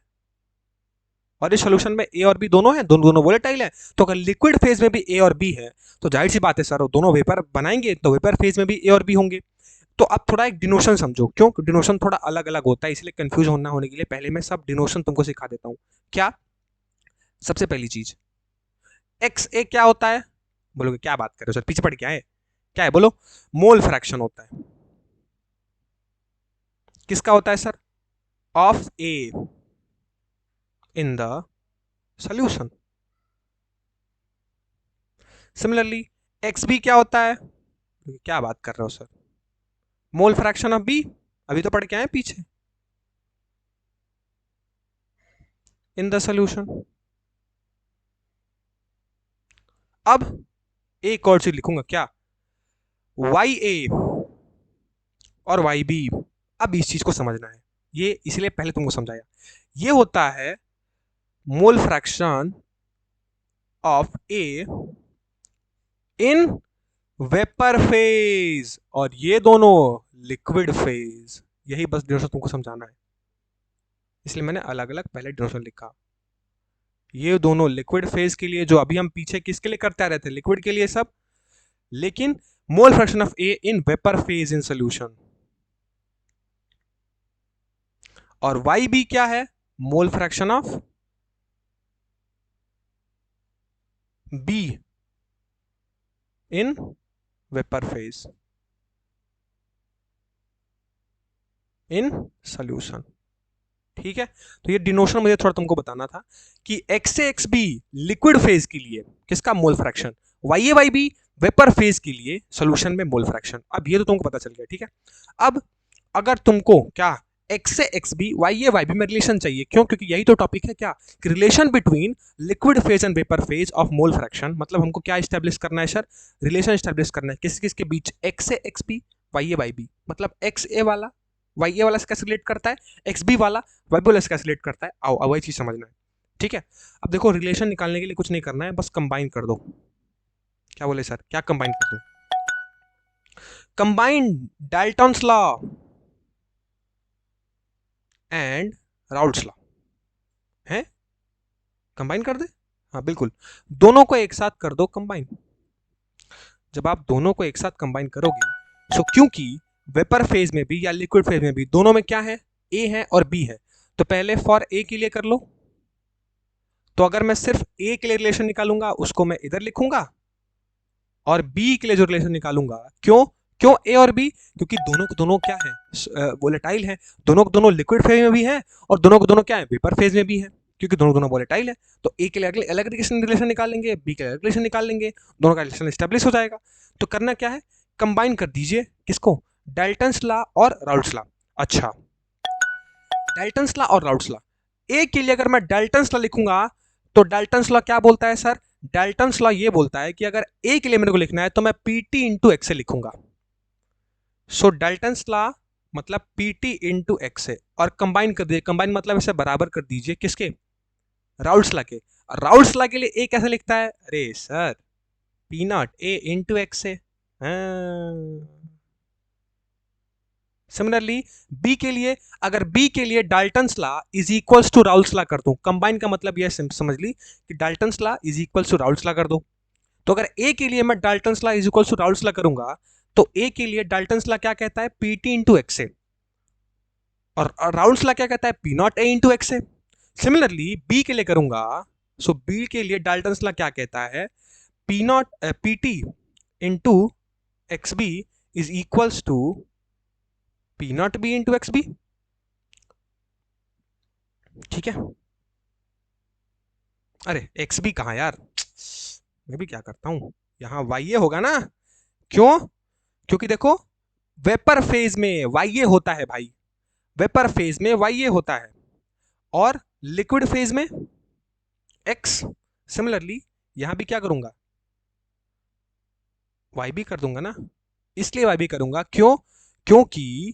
और इस सोल्यूशन में ए और बी दोनों है, दोनों दोनों वोलेटाइल है। तो अगर लिक्विड फेज में भी ए और बी है, तो जाहिर सी बात है सर, दोनों वेपर बनाएंगे, तो वेपर फेज में भी ए और बी होंगे। तो अब थोड़ा एक डिनोशन समझो, क्यों? डिनोशन थोड़ा अलग अलग होता है, इसलिए कंफ्यूज होना होने के लिए पहले मैं सब डिनोशन तुमको सिखा देता हूं। क्या? सबसे पहली चीज, एक्स ए क्या होता है? बोलोगे क्या बात कर रहे हो सर, पीछे पड़ क्या है, क्या है बोलो? मोल फ्रैक्शन होता है। किसका होता है sir? Of A in the solution. Similarly X B क्या होता है? क्या बात कर रहे हो sir, mole fraction of B, अभी तो पढ़ के आए पीछे, इन द सोल्यूशन। अब एक और चीज लिखूंगा, क्या? वाई ए और वाई बी। अब इस चीज को समझना है, ये इसलिए पहले तुमको समझाया, ये होता है मोल fraction of A in vapour phase, और ये दोनों लिक्विड फेज। यही बस डिनोशन तुमको समझाना है, इसलिए मैंने अलग अलग पहले डिनोशन लिखा। ये दोनों लिक्विड फेज के लिए, जो अभी हम पीछे किसके लिए करते आ रहे थे, लिक्विड के लिए सब, लेकिन मोल fraction of A in vapour phase in solution. और वाई बी क्या है? मोल fraction of be in vapour phase in solution, ठीक है। तो ये डिनोशन मुझे थोड़ा तुमको बताना था कि एक्स से एक्स बी लिक्विड फेज के लिए किसका मोल फ्रैक्शन, वाई ए वाई बी वेपर फेज के लिए सोल्यूशन में मोल फ्रैक्शन। अब ये तो तुमको पता चल गया, ठीक है। अब अगर तुमको क्या एक्स से एक्स बी वाई ए वाई बी में रिलेशन चाहिए, क्यों? क्योंकि यही तो टॉपिक है, क्या कि relation between liquid phase and vapour phase of mole fraction. मतलब हमको क्या स्टैब्लिश करना है सर? रिलेशन स्टैब्लिश करना है, किस किस के बीच? एक्स से एक्स बी वाई ए वाई बी, मतलब एक्स ए वाला वाई ए वाला से कैसे रिलेट करता है, एक्स बी वाला वाई बी वाला से कैसे रिलेट करता है। आओ अब वही चीज समझना है, ठीक है। अब देखो रिलेशन निकालने के लिए कुछ नहीं करना है, बस कंबाइन कर दो। क्या बोले सर, क्या कंबाइन कर दो? Combine Dalton's law and Raoult's law है, कंबाइन कर दे। हाँ बिल्कुल, दोनों को एक साथ कर दो कंबाइन। जब आप दोनों को एक साथ कंबाइन करोगे, सो क्योंकि वेपर फेज में भी या लिक्विड फेज में भी दोनों में क्या है, ए है और बी है, तो पहले फॉर ए के लिए कर लो। तो अगर मैं सिर्फ ए के लिए रिलेशन निकालूंगा उसको मैं इधर लिखूंगा, और बी के लिए जो रिलेशन निकालूंगा, क्यों क्यों ए और बी, क्योंकि दोनों को दोनों क्या है, वोलेटाइल है, दोनों को दोनों लिक्विड फेज में भी है और दोनों को दोनों क्या है, वेपर फेज में भी है, क्योंकि दोनों दोनों वोलेटाइल है। तो ए के लिए अलग रिलेशन निकाल लेंगे, बी के लिए अलग रिलेशन निकाल लेंगे, दोनों का रिलेशन स्टेब्लिश हो जाएगा। तो करना क्या है, कंबाइन कर दीजिए किसको, डाल्टन्स लॉ और राउल्ट्स लॉ। अच्छा, डाल्टन्स लॉ और राउल्ट्स लॉ, ए के लिए अगर मैं डाल्टन्स लॉ लिखूंगा तो डाल्टन्स लॉ क्या बोलता है सर, डाल्टन्स लॉ ये बोलता है कि अगर ए के लिए मेरे को लिखना है तो मैं पीटी इंटू एक्स से लिखूंगा। सो डाल्टन्स लॉ मतलब पीटी इंटू एक्स से, और कंबाइन कर दीजिए, कंबाइन मतलब इसे बराबर कर दीजिए किसके, राउल्ट्स लॉ के। राउल्ट्स लॉ के लिए ए कैसे लिखता है, अरे sir P naught A into X से। सिमिलरली बी के लिए, अगर बी के लिए Dalton's law is equals to Raoult's law कर दूं, कंबाइन का मतलब यह समझ ली कि Dalton's law is equals to Raoult's law कर दो। तो अगर ए के लिए मैं Dalton's law is equals to Raoult's law करूंगा, तो ए के लिए डाल्टन्स लॉ क्या कहता है, पीटी इंटू एक्स से, और राउल्ट्स लॉ क्या कहता है, P naught A into X से। सिमिलरली बी के लिए करूंगा, सो बी के लिए डाल्टन्स लॉ क्या कहता है, P naught PT into X B is equals to P naught B into X B, ठीक है। अरे एक्स बी कहाँ यार, मैं भी क्या करता हूं, यहां वाई ए होगा ना, क्यों, क्योंकि देखो वेपर फेज में वाई ए होता है भाई, वेपर फेज में वाई ए होता है, और लिक्विड फेज में एक्स। सिमिलरली यहां भी क्या करूंगा, वाई भी कर दूंगा ना, इसलिए वाई भी करूंगा, क्यों, क्योंकि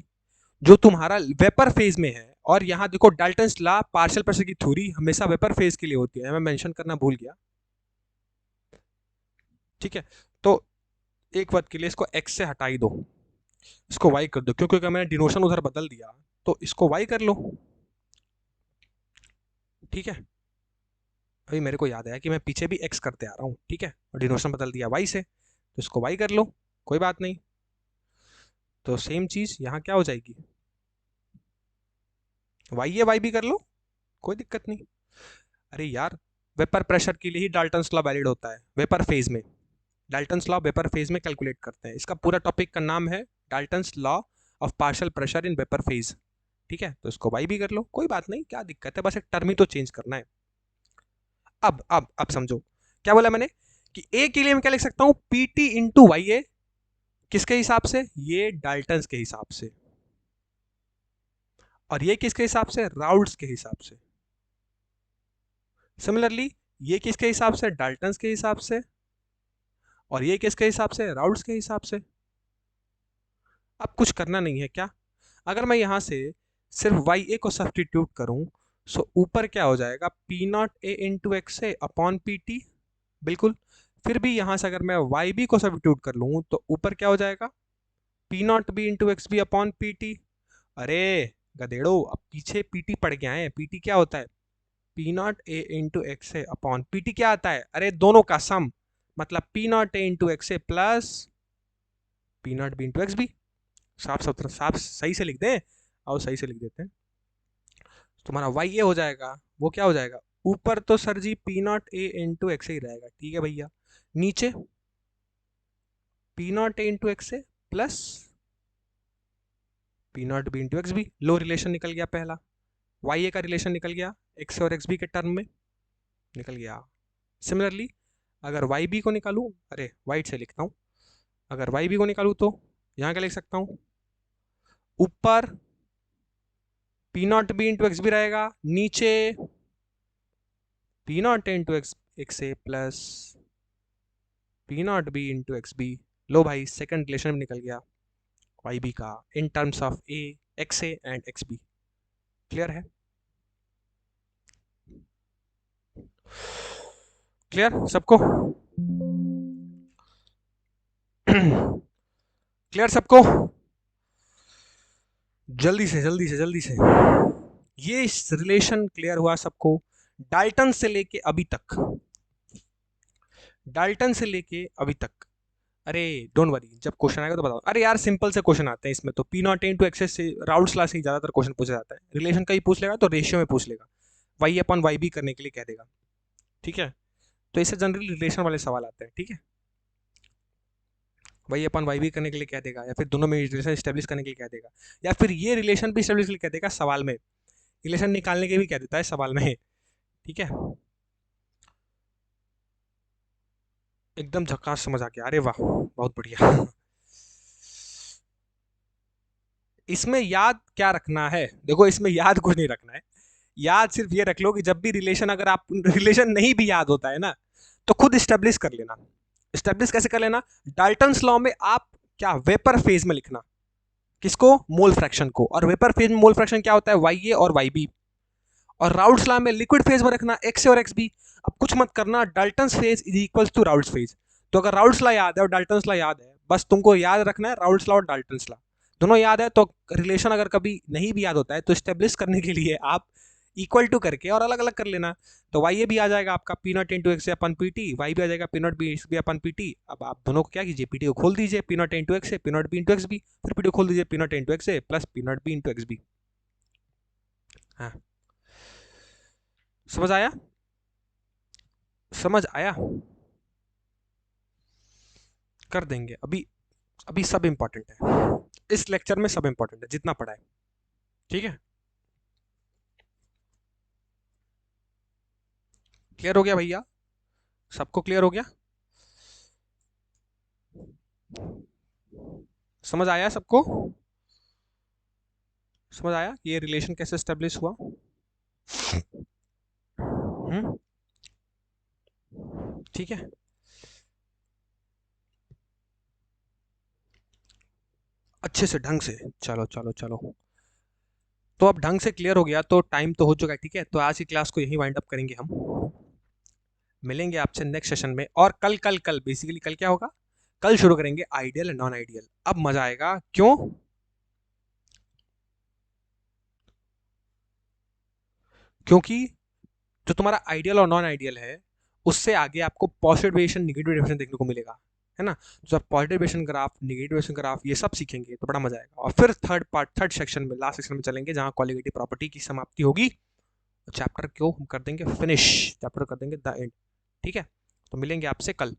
जो तुम्हारा वेपर फेज में है, और यहां देखो डाल्टन्स लॉ पार्शियल प्रेशर की थ्योरी हमेशा वेपर फेज के लिए होती है, मैं मेंशन करना भूल गया, ठीक है। तो एक बात के लिए इसको x से हटा ही दो, इसको y कर दो, क्योंकि अगर मैंने डिनोशन उधर बदल दिया तो इसको y कर लो, ठीक है। अभी मेरे को याद आया कि मैं पीछे भी x करते आ रहा हूँ, ठीक है, और डिनोशन बदल दिया y से, तो इसको y कर लो, कोई बात नहीं। तो सेम चीज यहाँ क्या हो जाएगी, y ये y भी कर लो, कोई दिक्कत नहीं। अरे यार वेपर प्रेशर के लिए ही डाल्टन्स लॉ वैलिड होता है वेपर फेज में, डाल्टन्स लॉ वेपर फेज में कैलकुलेट करते हैं, इसका पूरा टॉपिक का नाम है Dalton's law of partial pressure in vapour phase, ठीक है। तो इसको वाई भी कर लो, कोई बात नहीं, क्या दिक्कत है, बस एक टर्म ही तो चेंज करना है। अब समझो क्या बोला मैंने, कि ए के लिए मैं क्या लिख सकता हूं, पीटी इंटू वाई ए, किसके हिसाब से, ये डाल्टन्स के हिसाब से, और ये किसके हिसाब से, राउल्ट्स के हिसाब से। सिमिलरली ये किसके हिसाब से, डाल्टन्स के हिसाब से, और ये किसके हिसाब से, राउल्ट्स के हिसाब से। अब कुछ करना नहीं है क्या, अगर मैं यहां से सिर्फ वाई ए को सब्सटीट्यूट करूं, सो ऊपर क्या हो जाएगा, P naught A into X A upon P T, बिल्कुल। फिर भी यहां से अगर मैं वाई बी को सब्सटीट्यूट कर लूं तो ऊपर क्या हो जाएगा, P naught B into X B upon P T. अरे गधेड़ो, अब पीछे पी टी पड़ गया है, पी टी क्या होता है, P naught A into X A upon P T क्या आता है, अरे दोनों का सम, मतलब P naught A into X A plus P naught B into X B. साफ सही से लिख दें, और सही से लिख देते हैं, तुम्हारा वाई ए हो जाएगा, वो क्या हो जाएगा, ऊपर तो sir ji P naught A into X ही रहेगा, ठीक है भैया, नीचे P naught A into X A plus P naught B into X B, लो रिलेशन निकल गया पहला, वाई ए का रिलेशन निकल गया एक्स और एक्स बी के टर्म में निकल गया। सिमिलरली अगर वाई बी को निकालूं, अरे वाइट से लिखता हूँ, अगर वाई बी को निकालूं तो यहाँ क्या लिख सकता हूँ, ऊपर P naught B into X B रहेगा, नीचे P naught into X A plus P naught B into X B. लो भाई सेकंड रिलेशन भी निकल गया वाई बी का in terms of A XA and XB। Clear है? क्लियर सबको? क्लियर सबको? जल्दी से जल्दी से जल्दी से। ये रिलेशन क्लियर हुआ सबको? डाल्टन से लेके अभी तक, डाल्टन से लेके अभी तक। अरे डोंट वरी, जब क्वेश्चन आएगा तो बताओ। अरे यार सिंपल से क्वेश्चन आते हैं इसमें तो, पी नॉट इंटू एक्सेस से राउल्स लॉ से ही ज्यादातर क्वेश्चन पूछा जाता है। रिलेशन का ही पूछ लेगा तो रेशियो में पूछ लेगा, वाई अपन वाई बी करने के लिए कह देगा, ठीक है? तो इससे जनरली रिलेशन वाले सवाल आते हैं, ठीक है? वाई अपन वाई बी करने के लिए कह देगा, या फिर दोनों में रिलेशन स्टेब्लिश करने के लिए कह देगा, या फिर ये रिलेशन भी स्टेब्लिश के लिए कह देगा सवाल में, रिलेशन निकालने के भी कह देता है सवाल में, ठीक है? एकदम झकास समझ आ गया, अरे वाह बहुत बढ़िया। इसमें याद क्या रखना है? देखो इसमें याद कुछ नहीं रखना है, याद सिर्फ ये रख लो कि जब भी रिलेशन, अगर आप रिलेशन नहीं भी याद होता है ना, तो खुद स्टेब्लिश कर लेना। स्टेब्लिश कैसे कर लेना? डाल्टन्स लॉ में आप क्या वेपर फेज में लिखना, किसको? मोल फ्रैक्शन को। और वेपर फेज में मोल फ्रैक्शन क्या होता है? वाई ए और वाई बी। और राउल्ट्स लॉ में लिक्विड फेज में रखना एक्स ए और एक्स बी। अब कुछ मत करना, Dalton's phase is equals to Raoult's phase. तो अगर राउल्ट्स लॉ याद है और डाल्टन्स लॉ याद है, बस तुमको याद रखना है राउल्ट्स लॉ और डाल्टन्स लॉ दोनों याद है। तो रिलेशन अगर कभी नहीं भी याद होता है तो स्टेब्लिश करने के लिए आप इक्वल टू करके और अलग अलग कर लेना। तो वाई ए भी आ जाएगा आपका P naught into X upon P T, Y भी आ जाएगा P naught B X B upon P T. अब आप दोनों को क्या कीजिए, पी टी को खोल दीजिए, P naught into X A P naught B into X B, फिर पी टी को खोल दीजिए, P naught into X A plus P naught B into X B. हाँ समझ आया? समझ आया? कर देंगे अभी, अभी सब इंपॉर्टेंट है इस लेक्चर में, सब इंपॉर्टेंट है जितना पढ़ा है, ठीक है? क्लियर हो गया भैया? सबको क्लियर हो गया? समझ आया सबको? समझ आया ये रिलेशन कैसे स्टेब्लिश हुआ? ठीक है, अच्छे से ढंग से। चलो चलो चलो, तो अब ढंग से क्लियर हो गया तो टाइम तो हो चुका है, ठीक है? तो आज की क्लास को यहीं वाइंड अप करेंगे हम, मिलेंगे आपसे नेक्स्ट सेशन में। और कल कल कल बेसिकली कल क्या होगा, कल शुरू करेंगे आइडियल एंड नॉन आइडियल। अब मजा आएगा, क्यों? क्योंकि जो तुम्हारा आइडियल और नॉन आइडियल है, उससे आगे आपको पॉजिटिव डेविएशन नेगेटिव डेविएशन देखने को मिलेगा, है ना? तो आप positive deviation graph, negative deviation graph ये सब सीखेंगे तो बड़ा मजा आएगा। और फिर थर्ड पार्ट, थर्ड सेक्शन में, लास्ट सेक्शन में चलेंगे जहां कॉलिगेटिव प्रॉपर्टी की समाप्ति होगी। चैप्टर को हम कर देंगे फिनिश, चैप्टर कर देंगे द एंड, ठीक है? तो मिलेंगे आपसे कल।